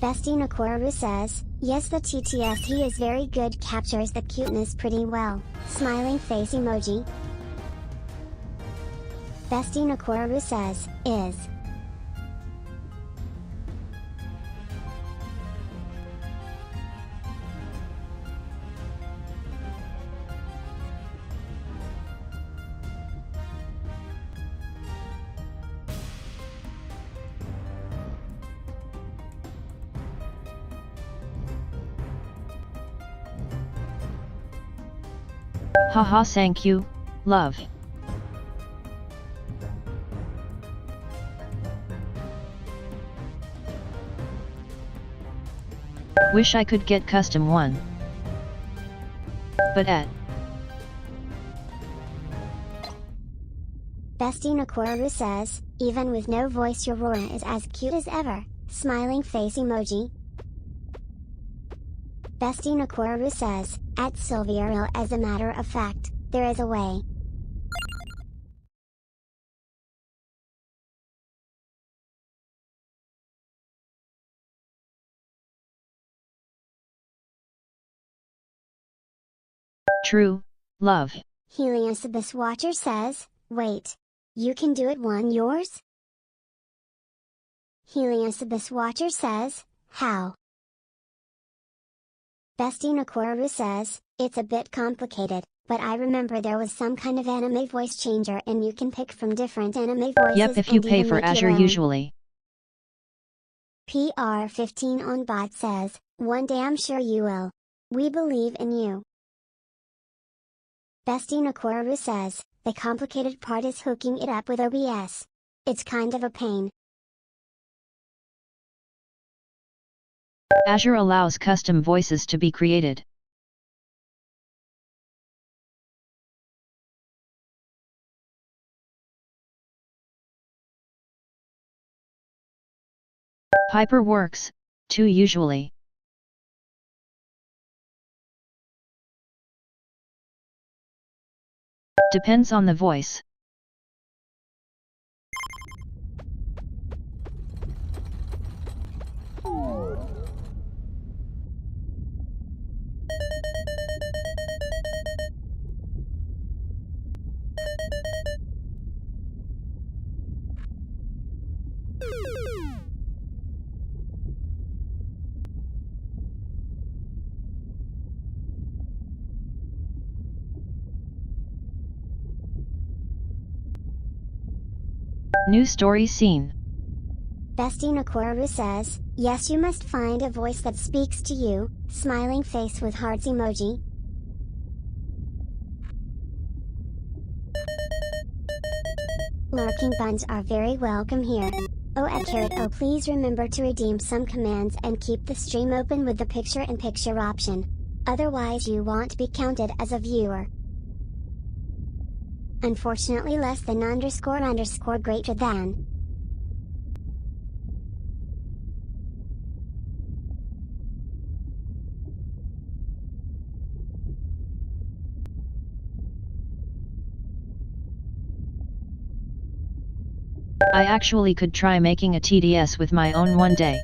Bestie Nakoru says, yes, the TTS he is very good, captures the cuteness pretty well. Smiling face emoji. Bestie Nakoru says, is. Haha, thank you, love. Wish I could get custom one. But Bestie Nakoru says, even with no voice your Rora is as cute as ever. Smiling face emoji. Bestie Nakoru says, at SYLViE, as a matter of fact, there is a way. True, love. Heliosabus Watcher says, wait. You can do it one yours? Heliosabus Watcher says, how? Bestie Nakoru says, it's a bit complicated, but I remember there was some kind of anime voice changer and you can pick from different anime voices. Yep, if you and pay even for make Azure your own. usually. PR15 on bot says, one day I'm sure you will. We believe in you. Bestie Nakoru says, the complicated part is hooking it up with OBS. It's kind of a pain. Azure allows custom voices to be created. Hyper works, too usually. Depends on the voice. New story scene. Bestie Nakoru says, yes, you must find a voice that speaks to you. Smiling face with hearts emoji. Lurking buns are very welcome here. Oh, please remember to redeem some commands and keep the stream open with the picture-in-picture option. Otherwise you won't be counted as a viewer. Unfortunately less than __ greater than. I actually could try making a TDS with my own one day.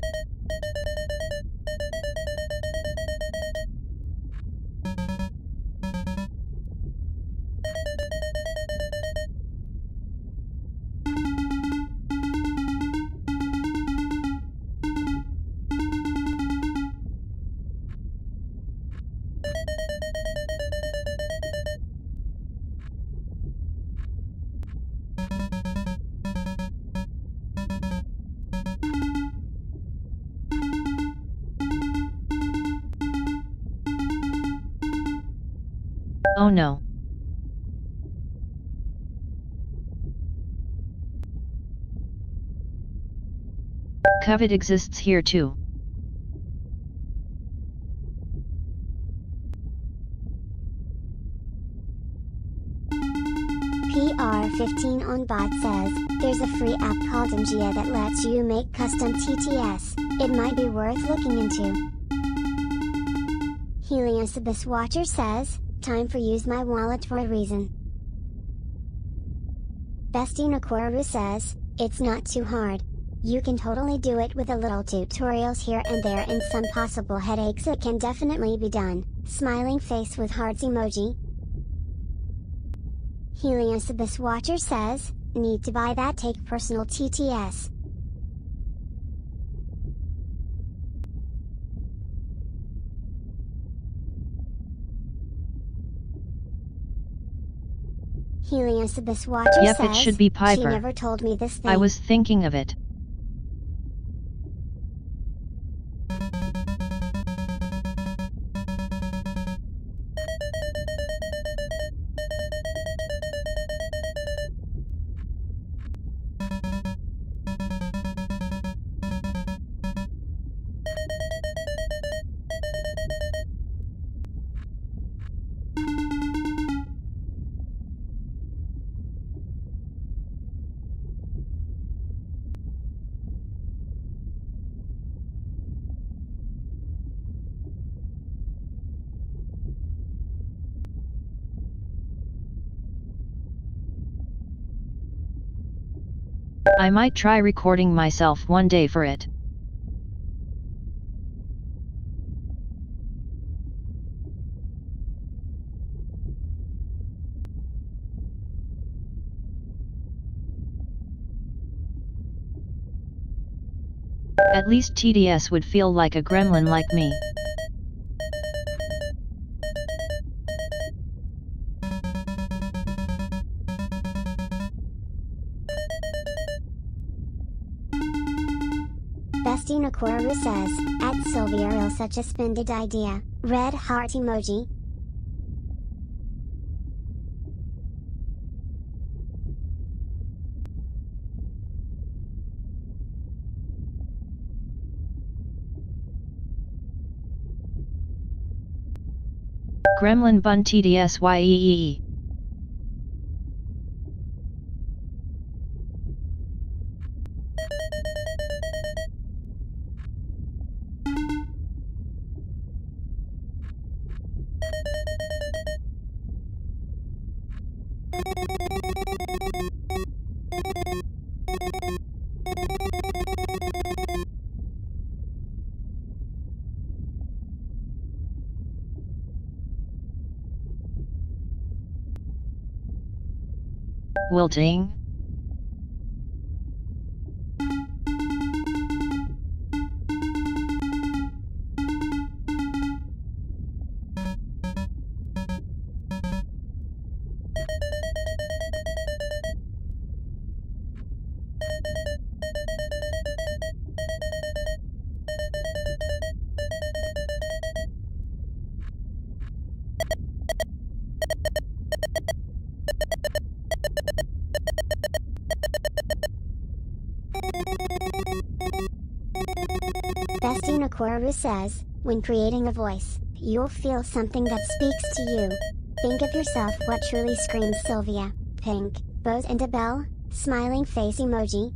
Oh no. Covet exists here too. PR15 on bot says, there's a free app called Ngia that lets you make custom TTS. It might be worth looking into. Heliosabus Watcher says, time for use my wallet for a reason. Bestie Nakoru says, it's not too hard. You can totally do it with a little tutorials here and there and some possible headaches. It can definitely be done. Smiling face with hearts emoji. Heliosibus Watcher says, need to buy that take personal TTS. Heliosibus Watcher Yep, says, it should be Piper. she never told me this thing. I was thinking of it. I might try recording myself one day for it. At least TDS would feel like a gremlin like me. Bestie Nakoru says, at SYLViE real such a splendid idea. Red heart emoji. Gremlin bun TDSYEE. Wilting. Bestie Nakoru says, when creating a voice, you'll feel something that speaks to you. Think of yourself what truly screams SYLViE. Pink, bows and a bell, smiling face emoji.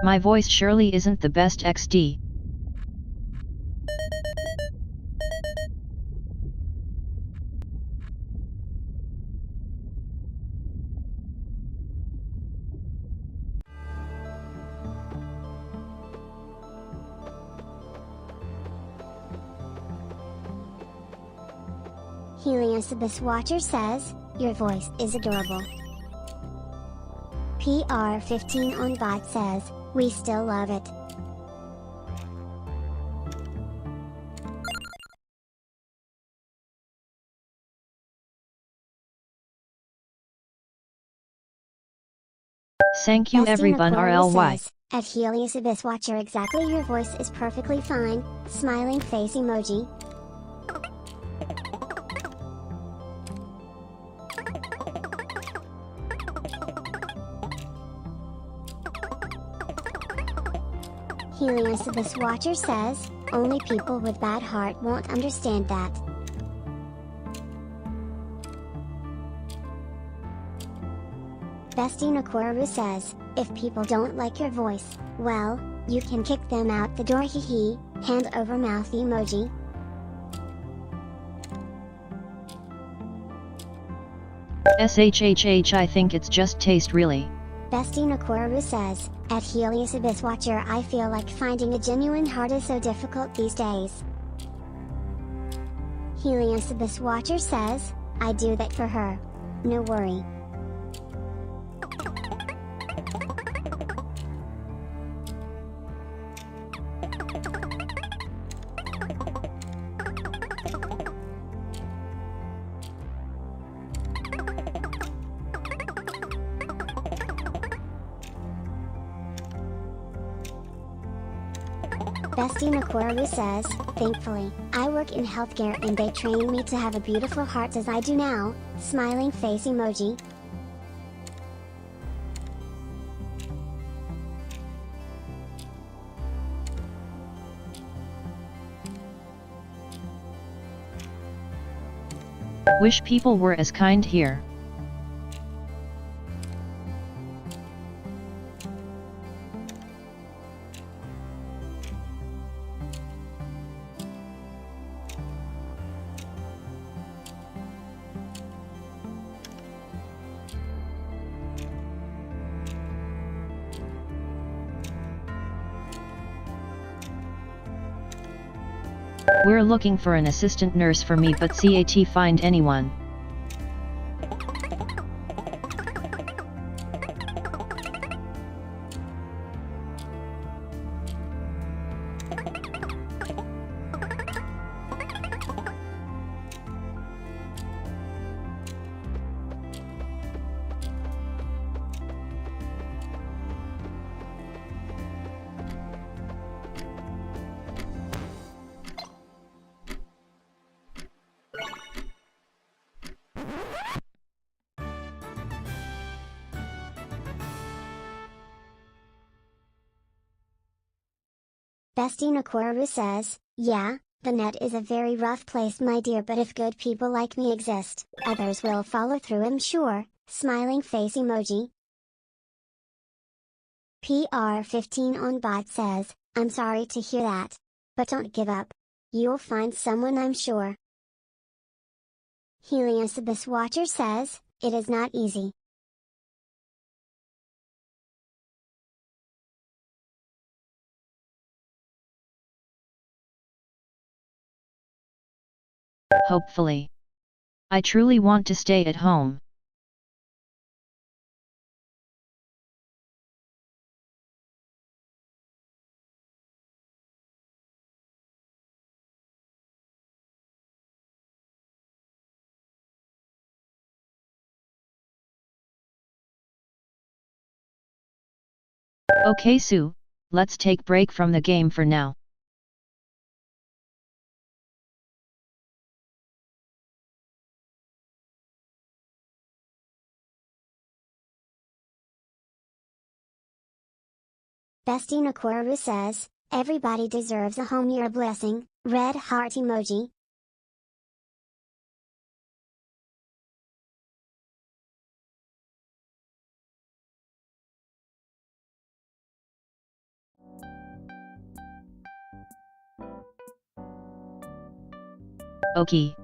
My voice surely isn't the best XD. Heliosibus Watcher says, your voice is adorable. PR15 on bot says, we still love it. Thank you everyone RLY. Says, at Heliosibus Watcher exactly your voice is perfectly fine, smiling face emoji. Heliosibus Watcher says, only people with bad heart won't understand that. Bestie Nakoru says, If people don't like your voice, well, you can kick them out the door, hehe, hand over mouth emoji. SHHH, I think it's just taste really. Bestie Nakoru says, at Heliosibis Watcher, I feel like finding a genuine heart is so difficult these days. Heliosibis Watcher says, I do that for her. No worry. Bestie Nakoru says, thankfully, I work in healthcare and they train me to have a beautiful heart as I do now, smiling face emoji. Wish people were as kind here. We're looking for an assistant nurse for me, but CAT find anyone. Bestie Nakoru says, yeah, the net is a very rough place my dear, but if good people like me exist, others will follow through, I'm sure, smiling face emoji. PR15 on bot says, I'm sorry to hear that. But don't give up. You'll find someone, I'm sure. Heliosibis Watcher says, it is not easy. Hopefully. I truly want to stay at home. Okay Sue, let's take break from the game for now. Bestie Nakoru says, everybody deserves a home, you're a blessing, red heart emoji. Okay.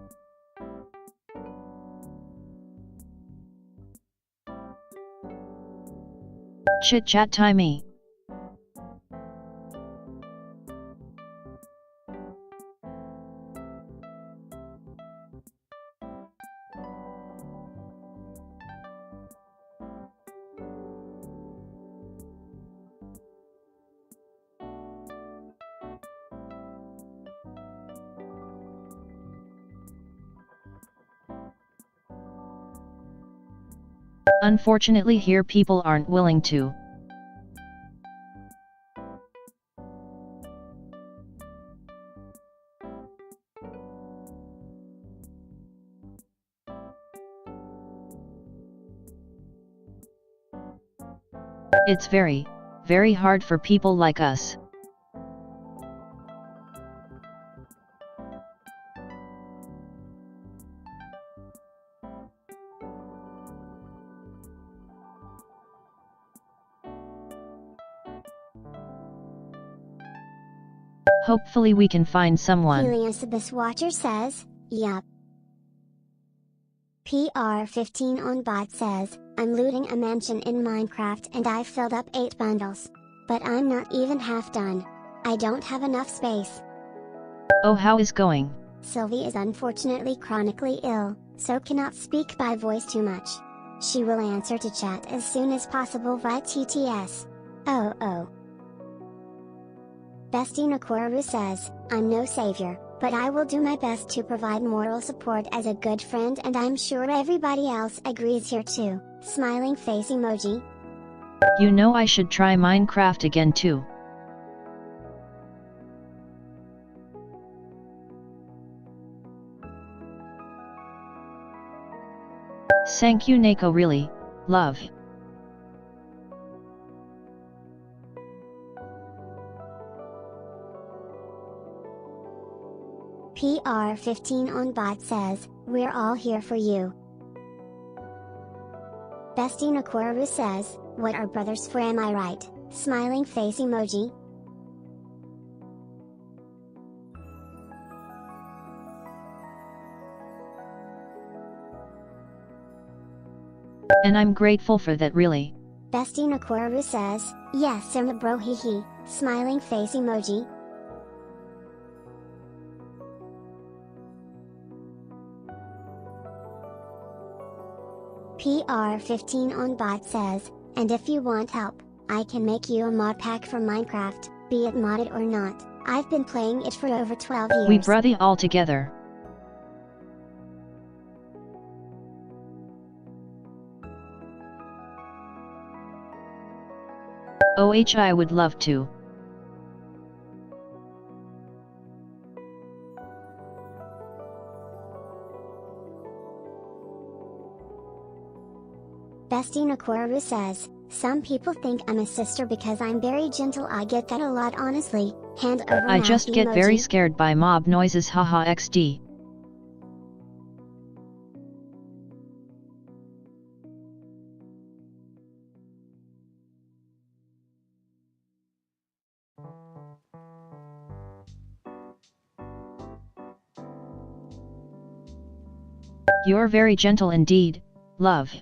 Chit-chat timey. Unfortunately here people aren't willing to. It's very, very hard for people like us. Hopefully we can find someone. Heliosibus Watcher says, yup. PR15 on bot says, I'm looting a mansion in Minecraft and I filled up 8 bundles. But I'm not even half done. I don't have enough space. Oh, how is going? SYLViE is unfortunately chronically ill, so cannot speak by voice too much. She will answer to chat as soon as possible via TTS. Oh. Bestie Nakoru says, I'm no savior, but I will do my best to provide moral support as a good friend and I'm sure everybody else agrees here too. Smiling face emoji. You know I should try Minecraft again too. Thank you Neko, really, love. PR15 on bot says, we're all here for you. Bestie Nakoru says, what are brothers for, am I right? Smiling face emoji. And I'm grateful for that, really. Bestie Nakoru says, yes bro hehe, smiling face emoji. PR15 on bot says, and if you want help, I can make you a mod pack for Minecraft, be it modded or not. I've been playing it for over 12 years. We brother all together. I would love to. Bestie Nakoru says, some people think I'm a sister because I'm very gentle. I get that a lot honestly. Hand over I mouth just get emoji. very scared by mob noises, haha XD. You're very gentle indeed, love.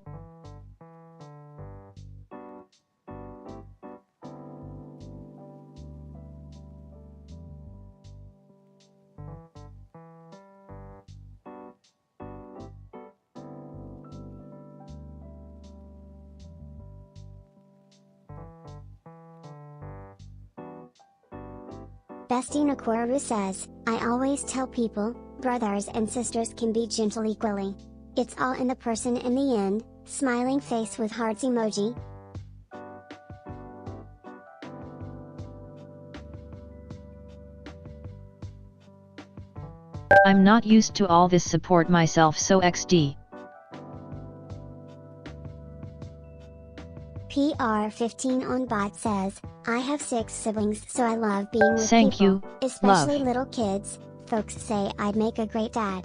Bestie Nakoru says, I always tell people, brothers and sisters can be gentle equally. It's all in the person in the end, smiling face with hearts emoji. I'm not used to all this support myself, so XD. PR15 on bot says, I have 6 siblings so I love being with Thank people, you, especially love. little kids. Folks say I'd make a great dad.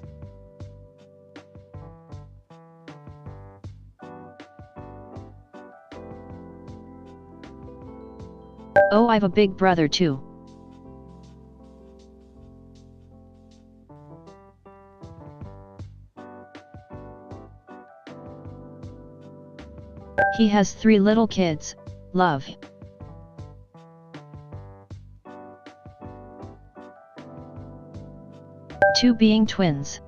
Oh, I've a big brother too. He has 3 little kids, love. Two being twins.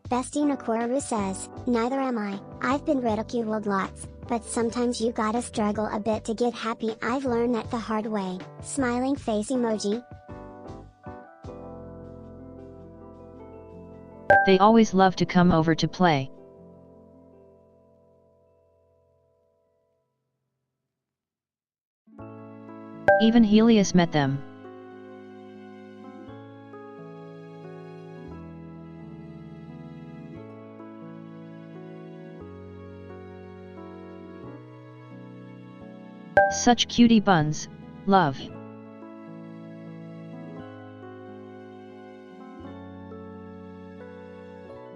Bestie Nakoru says, neither am I. I've been ridiculed lots, but sometimes you gotta struggle a bit to get happy. I've learned that the hard way. Smiling face emoji. They always love to come over to play. Even Helios met them. Such cutie buns, love.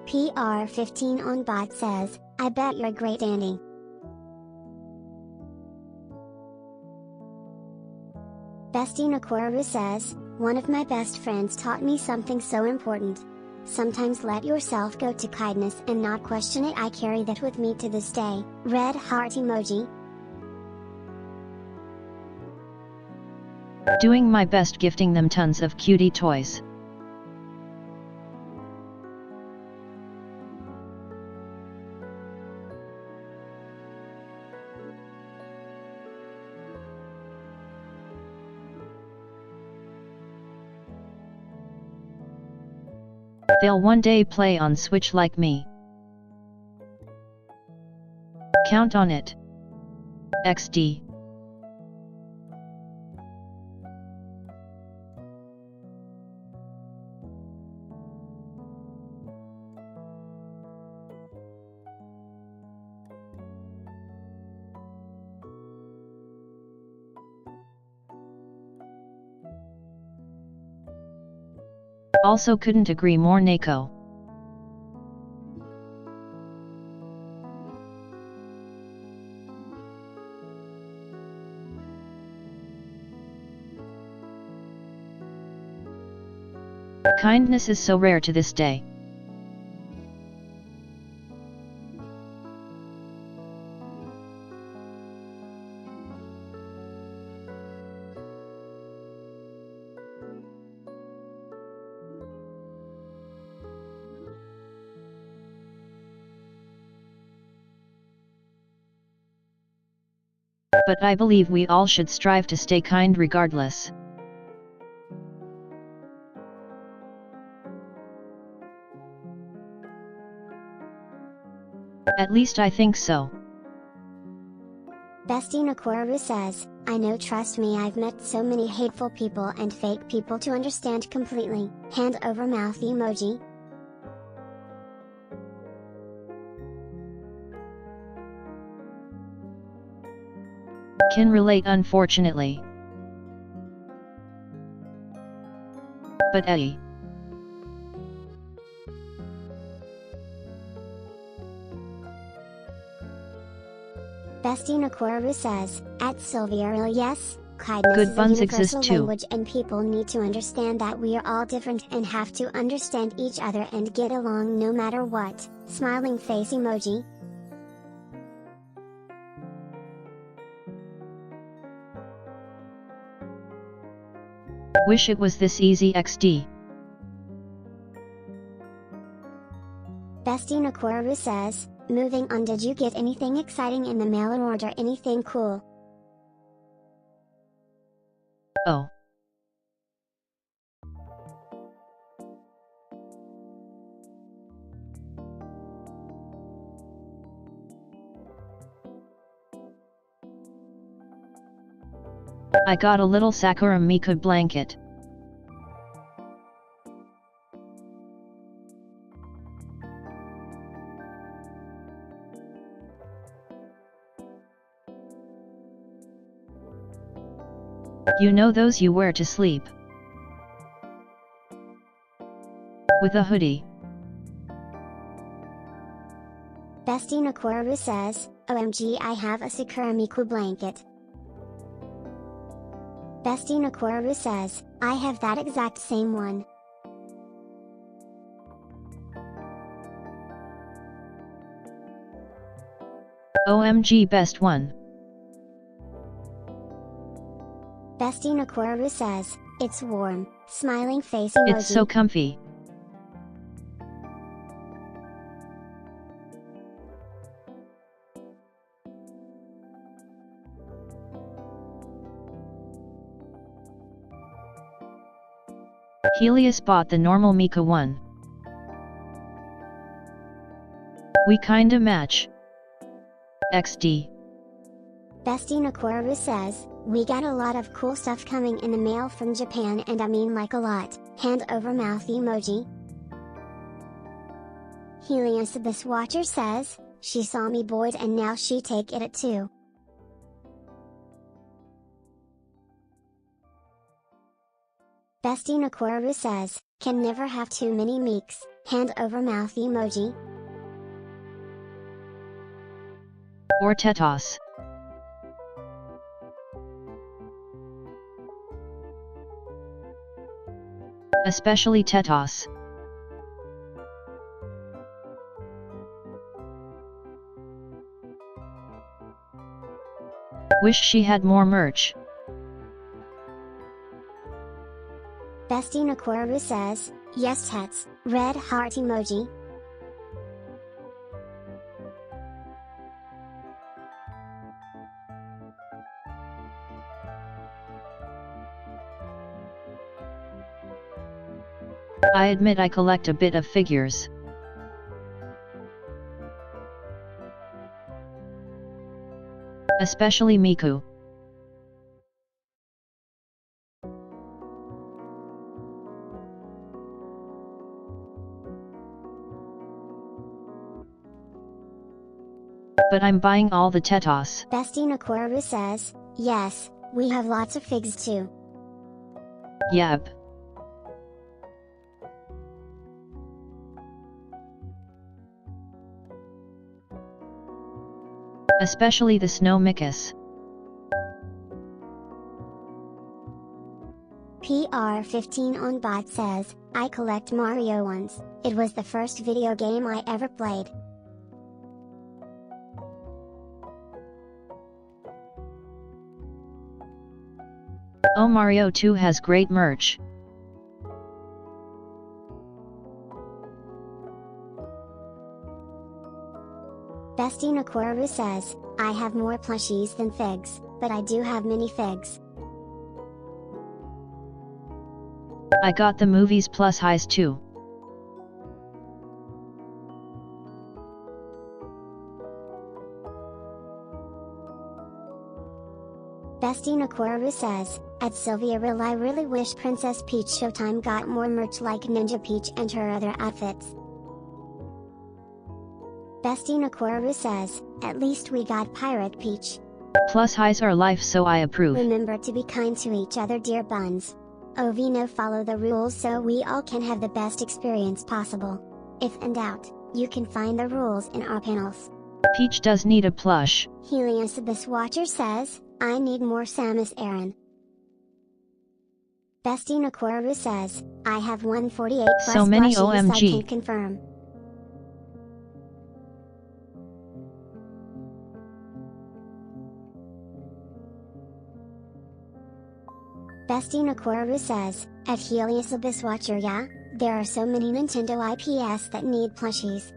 PR15 on bot says, I bet you're great Andy. Bestie Nakoru says, one of my best friends taught me something so important. Sometimes let yourself go to kindness and not question it. I carry that with me to this day. Red heart emoji. Doing my best, gifting them tons of cutie toys. They'll one day play on Switch like me. Count on it. XD. Also couldn't agree more, Neko. Kindness is so rare to this day. But I believe we all should strive to stay kind regardless. At least I think so. Bestie Nakoru says, I know, trust me, I've met so many hateful people and fake people to understand completely. Hand over mouth emoji. Can relate, unfortunately. But Bestie Nakoru says, at SYLViE, yes, kindness Good is a buns universal exist too. language and people need to understand that we are all different and have to understand each other and get along no matter what. Smiling face emoji. Wish it was this easy, XD. Bestie Nakoru says, moving on, did you get anything exciting in the mail or order anything cool? Oh. I got a little Sakura Miku blanket. You know those you wear to sleep. With a hoodie. Bestie Nakoru says, OMG, I have a Sakura Miku blanket. Bestie Nakoru says, I have that exact same one. OMG, best one. Bestie Nakoru says, it's warm, smiling face emoji. It's so comfy. Helios bought the normal Mika one. We kinda match. XD. Bestie Nakoru says, we got a lot of cool stuff coming in the mail from Japan, and I mean like a lot. Hand over mouth emoji. Helios Abyss Watcher says, she saw me bored and now she take it too. Bestie Nakoru says, can never have too many meeks. Hand over mouth emoji. Or tetos. Especially Tetos. Wish she had more merch. Bestie Nakoru says, yes Tets, red heart emoji. I admit I collect a bit of figures. Especially Miku. But I'm buying all the Tetos. Bestie Nakoru says, yes, we have lots of figs too. Yep. Especially the NoMic. PR15 on bot says, I collect Mario ones, it was the first video game I ever played. Oh, Mario 2 has great merch. Bestie Nakoru says, I have more plushies than figs, but I do have mini figs. I got the movies plus highs too. Bestie Nakoru says, at SYLViE Real I really wish Princess Peach Showtime got more merch like Ninja Peach and her other outfits. Bestie Nakoru says, at least we got Pirate Peach. Plus highs are life, so I approve. Remember to be kind to each other, dear buns. Ovino, follow the rules so we all can have the best experience possible. If in doubt, you can find the rules in our panels. Peach does need a plush. Helios Abyss Watcher says, I need more Samus Aran. Bestie Nakoru says, I have 148 plus so many plushies OMG. I can confirm. Bestie Nakoru says, at Helios Abyss Watcher, yeah, there are so many Nintendo IPs that need plushies.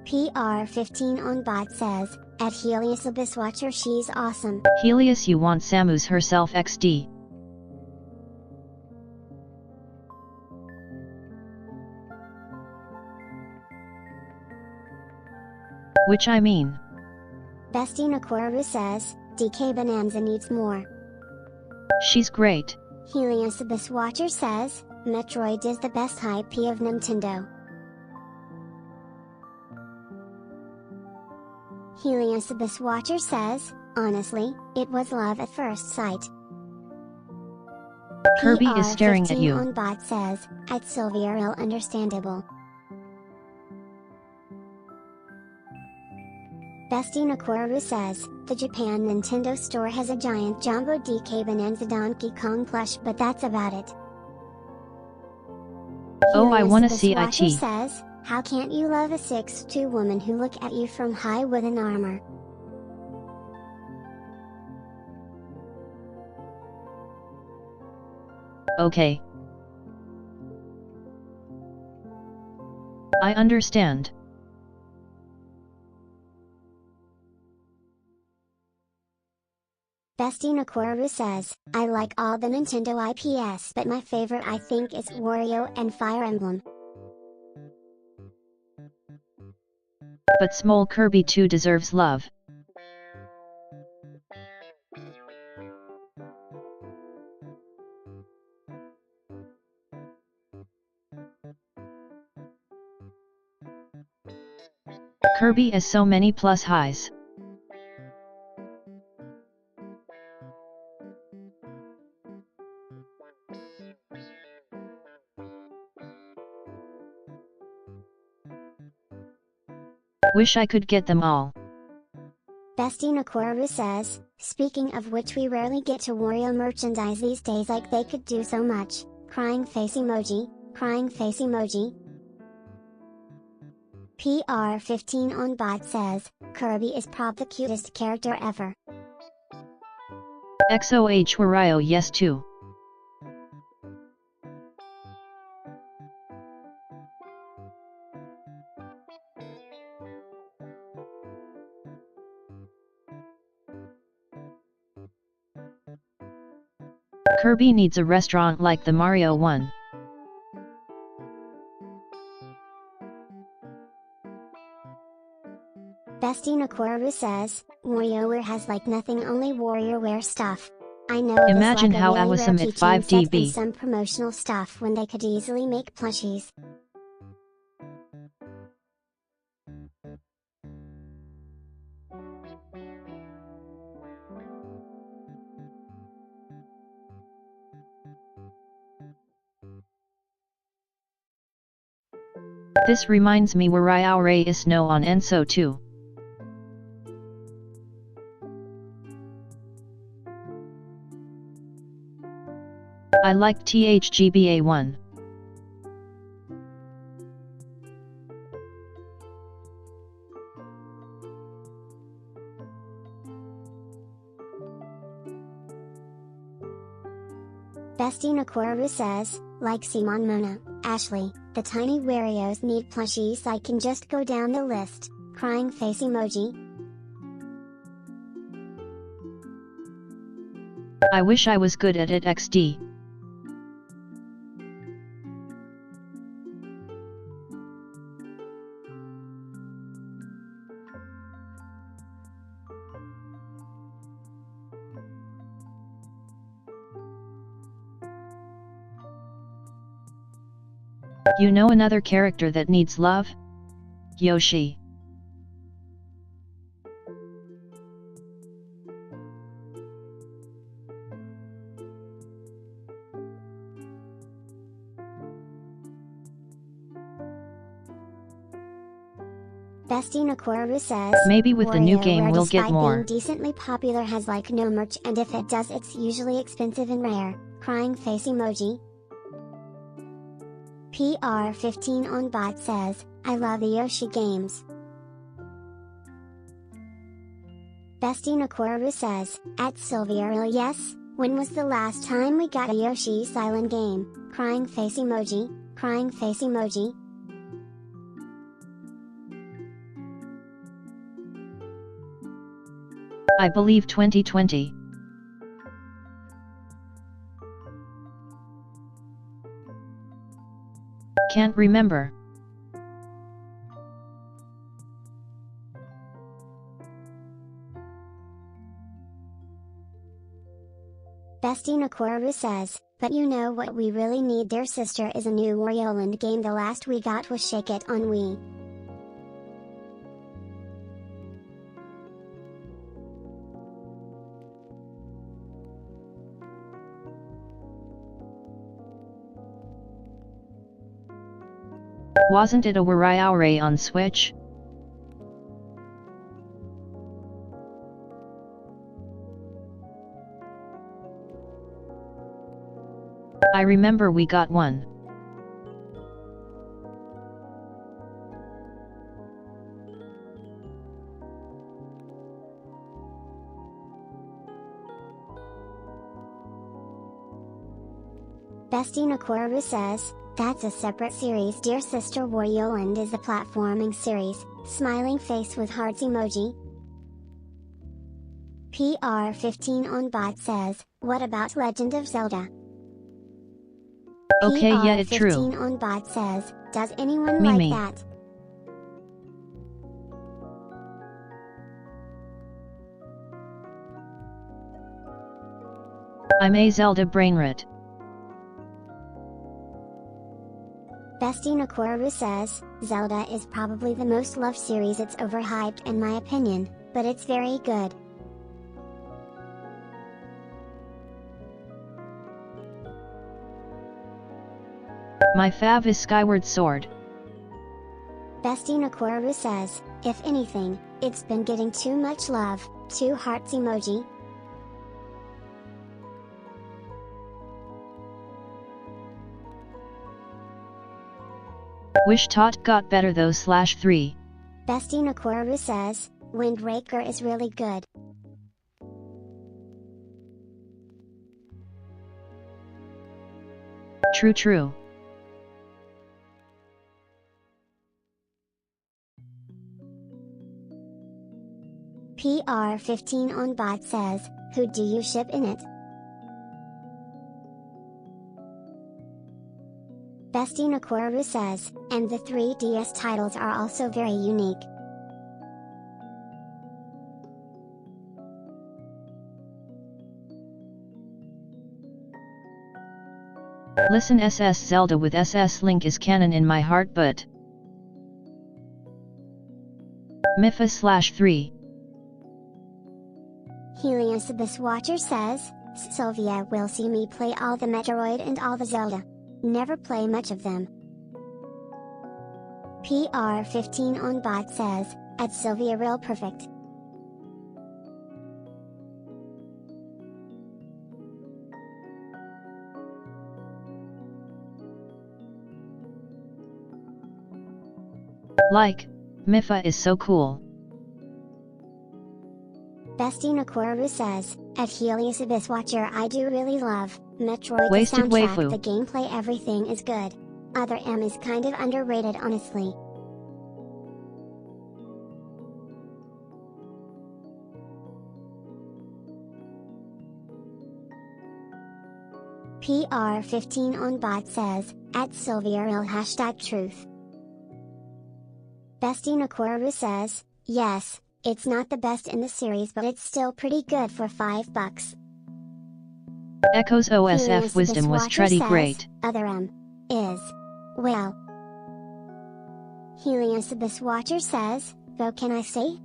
PR15 on bot says, at Helios Abyss Watcher, she's awesome. Helios, you want Samus herself XD. Which I mean. Bestie Nakoru says, DK Bonanza needs more. She's great. Helios Abyss Watcher says, Metroid is the best IP of Nintendo. Helios Abyss Watcher says, honestly, it was love at first sight. Kirby is staring at PR15 you. on bot says, at SYLViE Real understandable. Bestie Nakoru says, the Japan Nintendo store has a giant jumbo DK Bonanza Donkey Kong plush, but that's about it. Oh, I wanna Helios see Abyss Watcher IT. says, how can't you love a 6'2" woman who look at you from high with an armor? Okay. I understand. Bestie Nakoru says, I like all the Nintendo IPs, but my favorite I think is Wario and Fire Emblem. But small Kirby too deserves love. Kirby has so many plus highs. Wish I could get them all. Bestie Nakoru says, speaking of which we rarely get to Wario merchandise these days, like they could do so much. crying face emoji, crying face emoji. PR15 on bot says, Kirby is prob the cutest character ever. XOH Wario yes too. Kirby needs a restaurant like the Mario one. Bestie Nakoru says, WarioWare has like nothing, only WarioWare stuff. I know it Imagine is like how a really awesome rare it keychain set and 5DB. some promotional stuff when they could easily make plushies. This reminds me WarioWare is no on Enso too. I like THGBA1. Bestie Nakoru says, like Simon Mona, Ashley, the tiny Warios need plushies. I can just go down the list, crying face emoji. I wish I was good at it XD. You know another character that needs love? Yoshi. Bestie Nakoru says, Maybe with the new game WarioWare, we'll get despite more. being decently popular, has like no merch, and if it does it's usually expensive and rare, crying face emoji. PR15 on bot says, I love the Yoshi games. Bestie Nakoru says, at SYLViE yes, when was the last time we got a Yoshi's Island game, crying face emoji, crying face emoji. I believe 2020. Can't remember. Bestie Nakoru says, but you know what we really need, dear sister, is a new Wario Land game. The last we got was Shake It on Wii. Wasn't it a WarioWare on Switch? I remember we got one. Bestie Nakoru says, that's a separate series, dear sister. Wario Land is a platforming series, smiling face with hearts emoji. PR15 on bot says, what about Legend of Zelda? Okay, yeah, it's true. PR15 on bot says, does anyone Me. like that? I'm a Zelda brainrot. Bestie Nakoru says, Zelda is probably the most loved series. It's overhyped in my opinion, but it's very good. My fav is Skyward Sword. Bestie Nakoru says, if anything, it's been getting too much love, 2 hearts emoji. Wish Tot got better though /3. Bestie Nakoru says, Windbreaker is really good. True. PR15 on bot says, who do you ship in it? Bestie Nakoru says, and the 3DS titles are also very unique. Listen, SS Zelda with SS Link is canon in my heart, but Mifa/3. Helios Abyss Watcher says, SYLViE will see me play all the Metroid and all the Zelda. Never play much of them. PR15 on bot says, at SYLViE real perfect. Like, Mifa is so cool. Bestie Nakoru says, at Helios Abyss Watcher I do really love Metroid. Wasted the soundtrack, waifu. the gameplay, everything is good. Other M is kind of underrated honestly. PR15 on bot says, at SYLViE real #truth. Bestie Nakoru says, yes, it's not the best in the series but it's still pretty good for $5. Echo's OSF Helios wisdom Abyss was Watcher tready says, great. Other M is, well. Helios Abyss Watcher says, what can I say?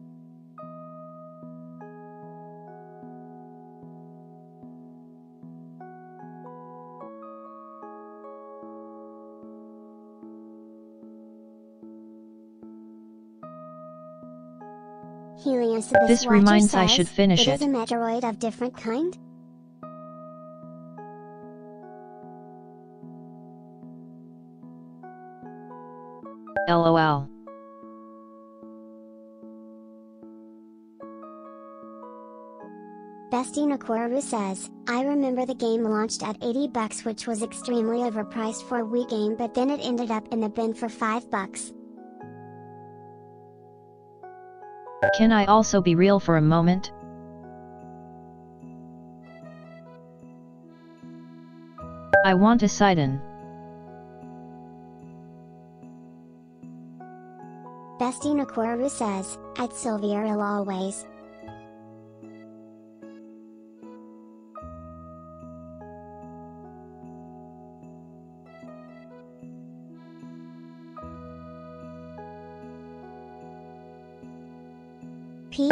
Helios Abyss This Watcher reminds says, I should finish it is it. a Metroid of different kind? LOL. Bestie Nakoru says, I remember the game launched at $80 which was extremely overpriced for a Wii game but then it ended up in the bin for $5. Can I also be real for a moment? I want a Sidon. Bestie Nakoru says, at SYLViE real always.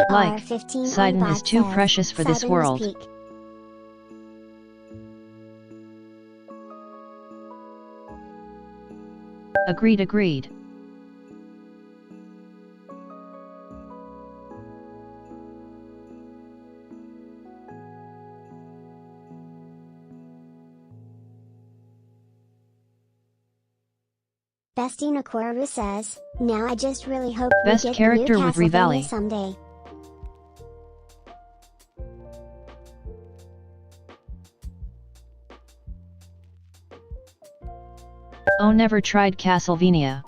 Like, PR15 Sidon on is bot too says, precious for this Sidon was world. peak. Agreed. Bestie Nakoru says, now I just really hope Best we get character a new with Castlevania Rivali. someday. Oh, never tried Castlevania.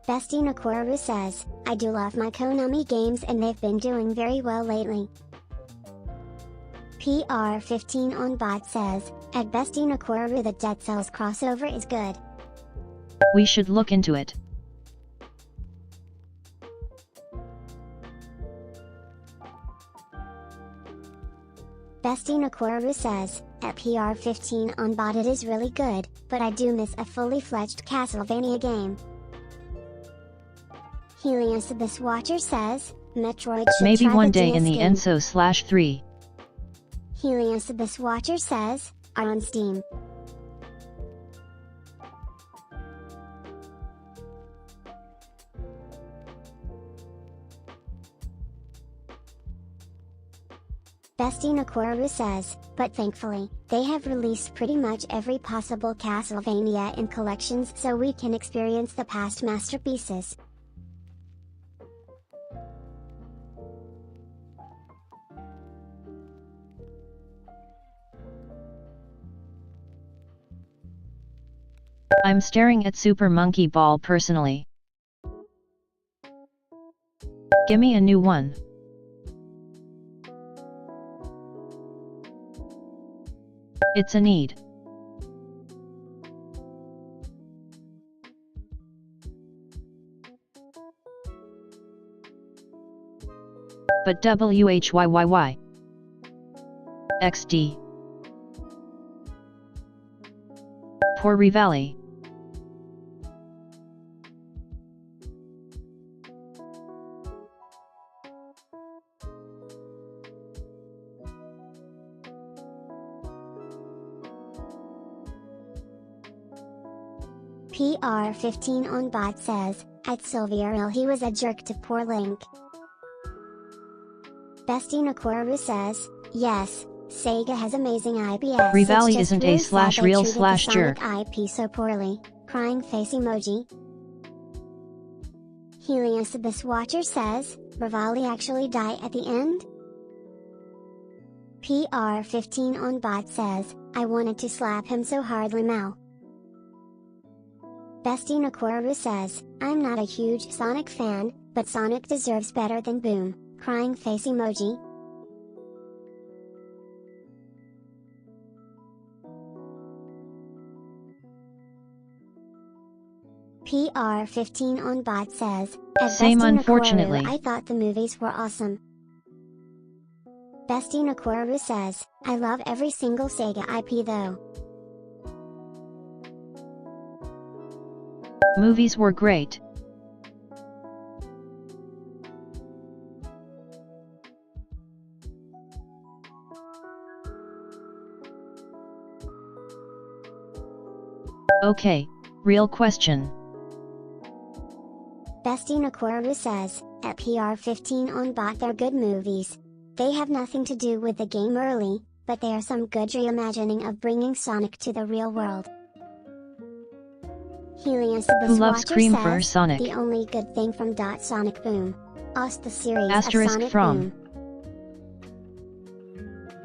Bestie Nakoru says, I do love my Konami games and they've been doing very well lately. PR15 on bot says, at Bestie Nakoru the Dead Cells crossover is good. We should look into it. Bestie Nakoru says, at PR15 on bot it is really good, but I do miss a fully fledged Castlevania game. Helios Abyss Watcher says, Metroid should Maybe try one the day in DS the game. Enso/3. Helios Abyss Watcher says, are on Steam. Bestie Nakoru says, but thankfully, they have released pretty much every possible Castlevania in collections so we can experience the past masterpieces. I'm staring at Super Monkey Ball personally. Gimme a new one. It's a need. But WHYYY. XD. Poor Rivali. PR15 on bot says, at SYLViE he was a jerk to poor Link. Bestie Nakoru says, yes, Sega has amazing IPs. Rivali isn't a /real/jerk. IP so poorly, crying face emoji. Heliosibus Watcher says, Rivali actually die at the end? PR15 on bot says, I wanted to slap him so hard Lamau. Bestie Nakoru says, I'm not a huge Sonic fan, but Sonic deserves better than Boom, crying face emoji. PR15 on bot says, at Same Bestie unfortunately. Nakoru, I thought the movies were awesome. Bestie Nakoru says, I love every single Sega IP though. Movies were great. Okay, real question. Bestie Nakoru says, at PR15 on bot they're good movies. They have nothing to do with the game early, but they are some good reimagining of bringing Sonic to the real world. Heliosibus Who loves Watcher cream says, for Sonic? the only good thing from Sonic Boom. Us the series Asterisk of Sonic from. Boom.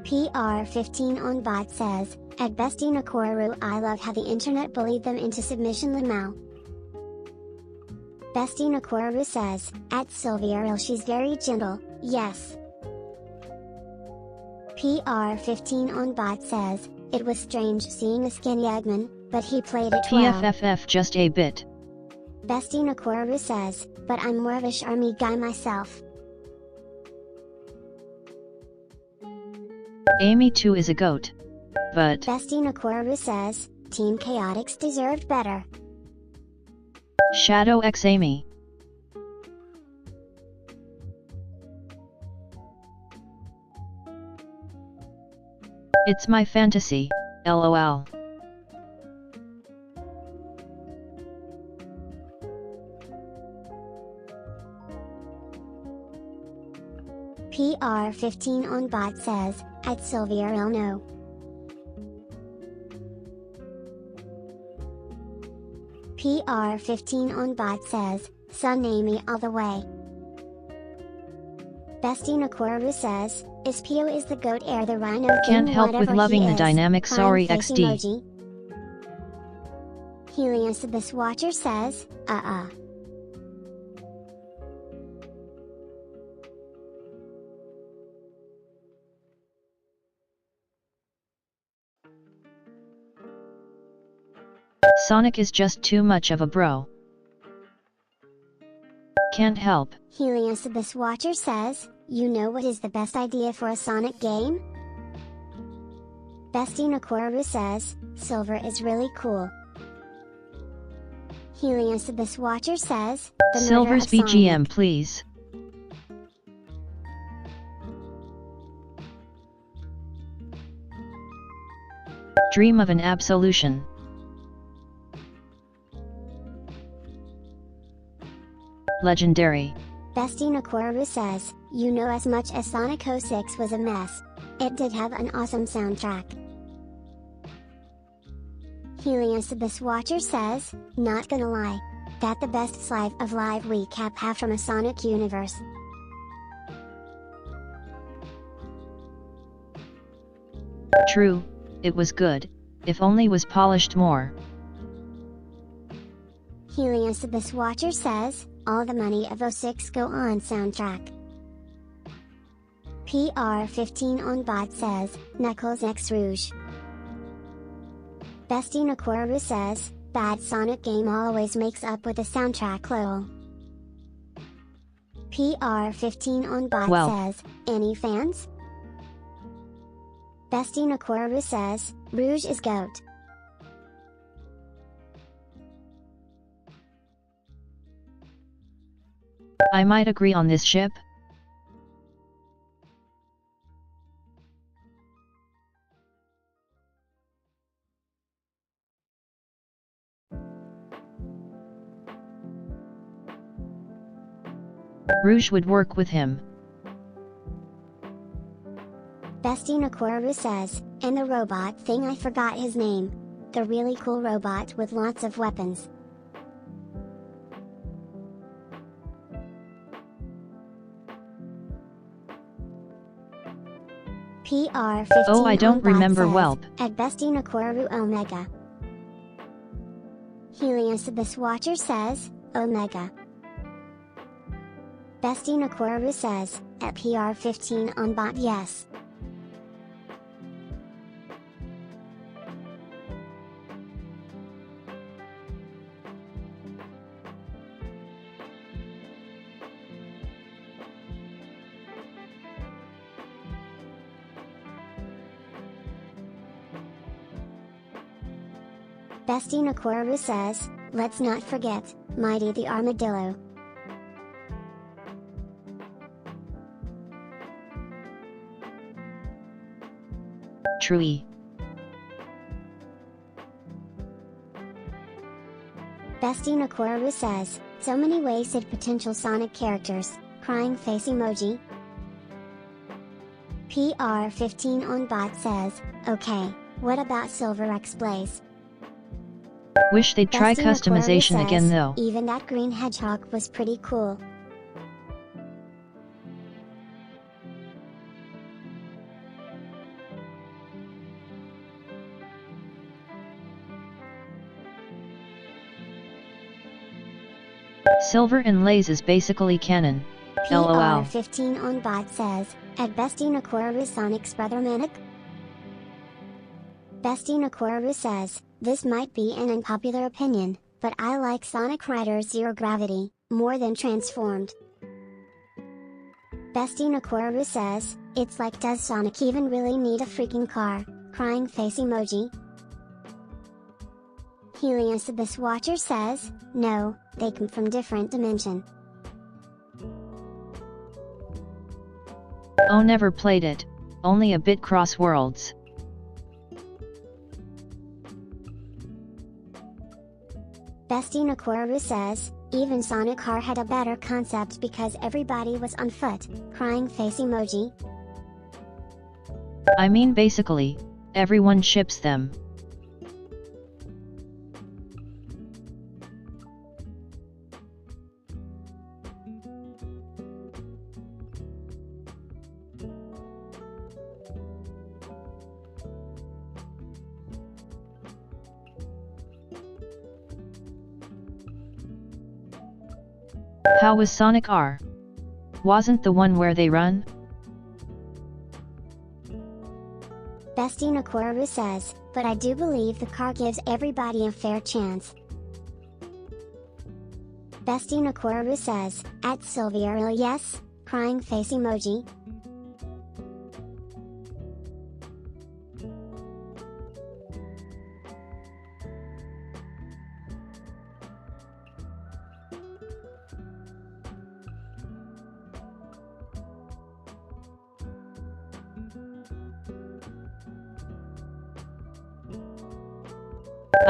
PR15 on bot says, at Bestie Nakoru I love how the internet bullied them into submission Lamau. Bestie Nakoru says, at SYLViE she's very gentle, yes. PR15 on bot says, it was strange seeing a skinny Eggman, but he played it well. TFFF just a bit. Bestie Nakoru says, but I'm more of a Charmy guy myself. Amy too is a goat. But Bestie Nakoru says, Team Chaotix deserved better. Shadow X Amy. It's my fantasy, LOL. PR15 on bot says, at SYLViE no. PR15 on bot says, Sun Amy all the way. Bestie Nakoru says, Ispio is the goat air the rhino Can't king, help with whatever loving he the is, dynamic crying sorry face XD. emoji. Heliosibus Watcher says, Sonic is just too much of a bro. Can't help. Heliosibus Watcher says, you know what is the best idea for a Sonic game? Bestie Nakoru says, Silver is really cool. Heliosibus Watcher says, the Silver's murder of BGM Sonic. please. Dream of an absolution. Legendary. Bestie Nakoru says, you know as much as Sonic 06 was a mess. It did have an awesome soundtrack. Heliosibus Watcher says, not gonna lie. That the best slice of live recap have from a Sonic universe. True, it was good, if only was polished more. Heliosibus Watcher says, all the money of 06 go on soundtrack. PR15 on bot says, Knuckles X Rouge. Bestie Nakoru says, bad Sonic game always makes up with the soundtrack lol. PR15 on bot says, any fans? Bestie Nakoru says, Rouge is GOAT. I might agree on this ship. Rouge would work with him. Bestie Nakoru says, and the robot thing, I forgot his name. The really cool robot with lots of weapons. PR15 Oh, I don't remember says, Whelp. At Bestie Nakoru Omega. Heliosibus Watcher says, Omega. Bestie Nakoru says, at PR15 on bot yes. Bestie Nakoru says, let's not forget, Mighty the Armadillo. True. Bestie Nakoru says, so many wasted potential Sonic characters, crying face emoji. PR15 on bot says, okay, what about Silver X Blaze? Wish they'd try Bestie customization Nakoru again says, though. even that green hedgehog was pretty cool. Silver and Laze is basically canon. LOL. PR15 on bot says, at Bestie Nakoru Sonic's brother Manic? Bestie Nakoru says, this might be an unpopular opinion, but I like Sonic Riders Zero Gravity more than Transformed. Bestie Nakoru says, it's like, does Sonic even really need a freaking car? Crying face emoji. Heliosibus Watcher says, no, they come from different dimension. Oh, never played it. Only a bit cross worlds. Bestie Nakoru says, even Sonic Car had a better concept because everybody was on foot, crying face emoji. I mean basically, everyone ships them. How was Sonic R? Wasn't the one where they run? Bestie Nakoru says, but I do believe the car gives everybody a fair chance. Bestie Nakoru says, at SYLViE yes, crying face emoji.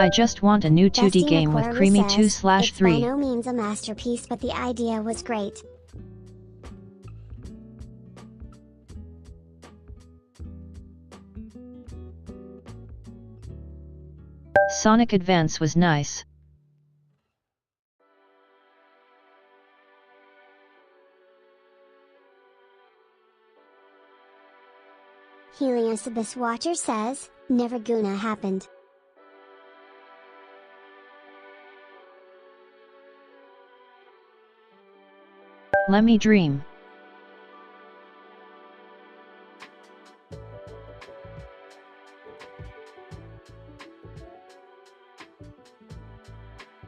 I just want a new 2D Bestie game with Nakoru creamy says, 2/3. it's by no means a masterpiece, but the idea was great. Sonic Advance was nice. Helios Abyss Watcher says, never gonna happened. Let me dream.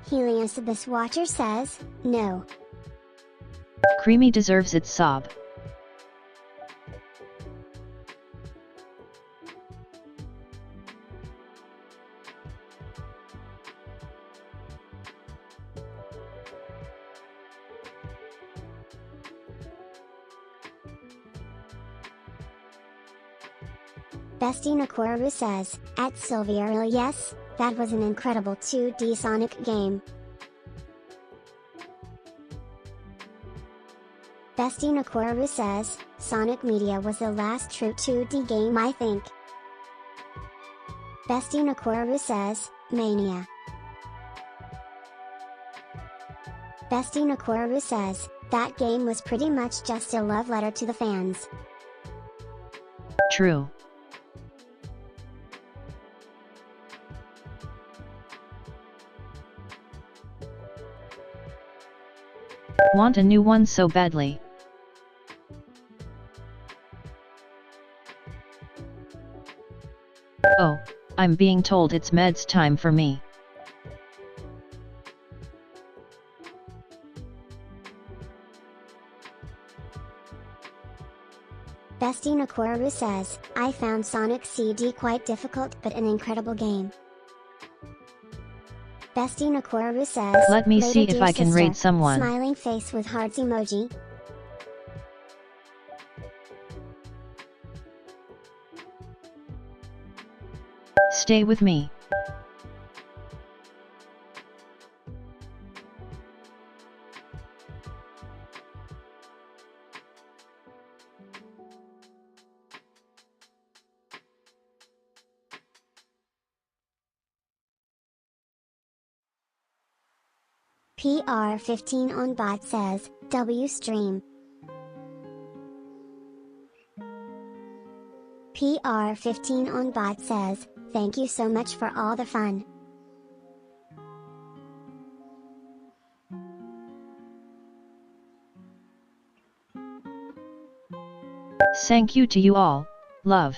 Helios Abyss Watcher says, no. Creamy deserves its sob. Bestie Nakoru says, at SYLViE, yes, that was an incredible 2D Sonic game. Bestie Nakoru says, Sonic Media was the last true 2D game I think. Bestie Nakoru says, Mania. Bestie Nakoru says, that game was pretty much just a love letter to the fans. True. Want a new one so badly. Oh, I'm being told it's meds time for me. Bestie Nakoru says, I found Sonic CD quite difficult but an incredible game. Bestie Nakoru says, let me see later, if dear I can sister, rate someone. Smiling face with hearts emoji. Stay with me. PR15 on bot says, W stream. PR15 on bot says, thank you so much for all the fun. Thank you to you all, love.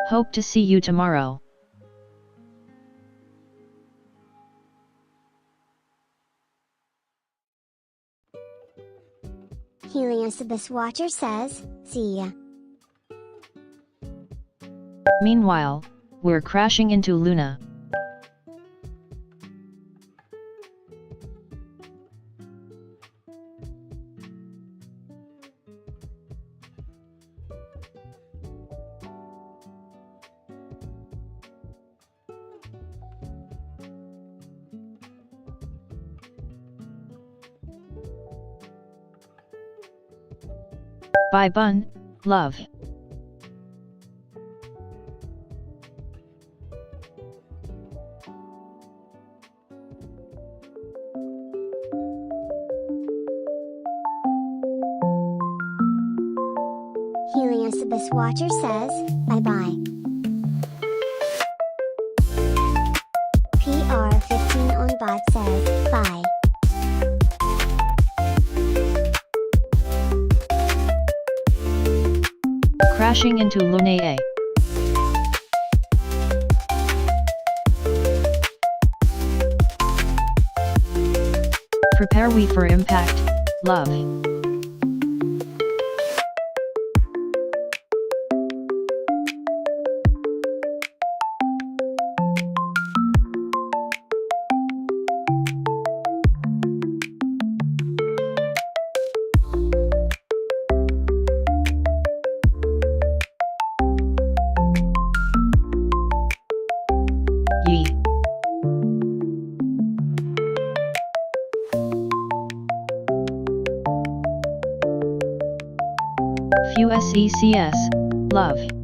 Hope to see you tomorrow. Helios Abyss Watcher says, see ya. Meanwhile, we're crashing into Luna. Bye Bun, love. Helios Abyss Watcher says, bye bye. PR15 on bot says, bye. Crashing into Luna. Prepare we for impact, love. Yee. Few secs. Love.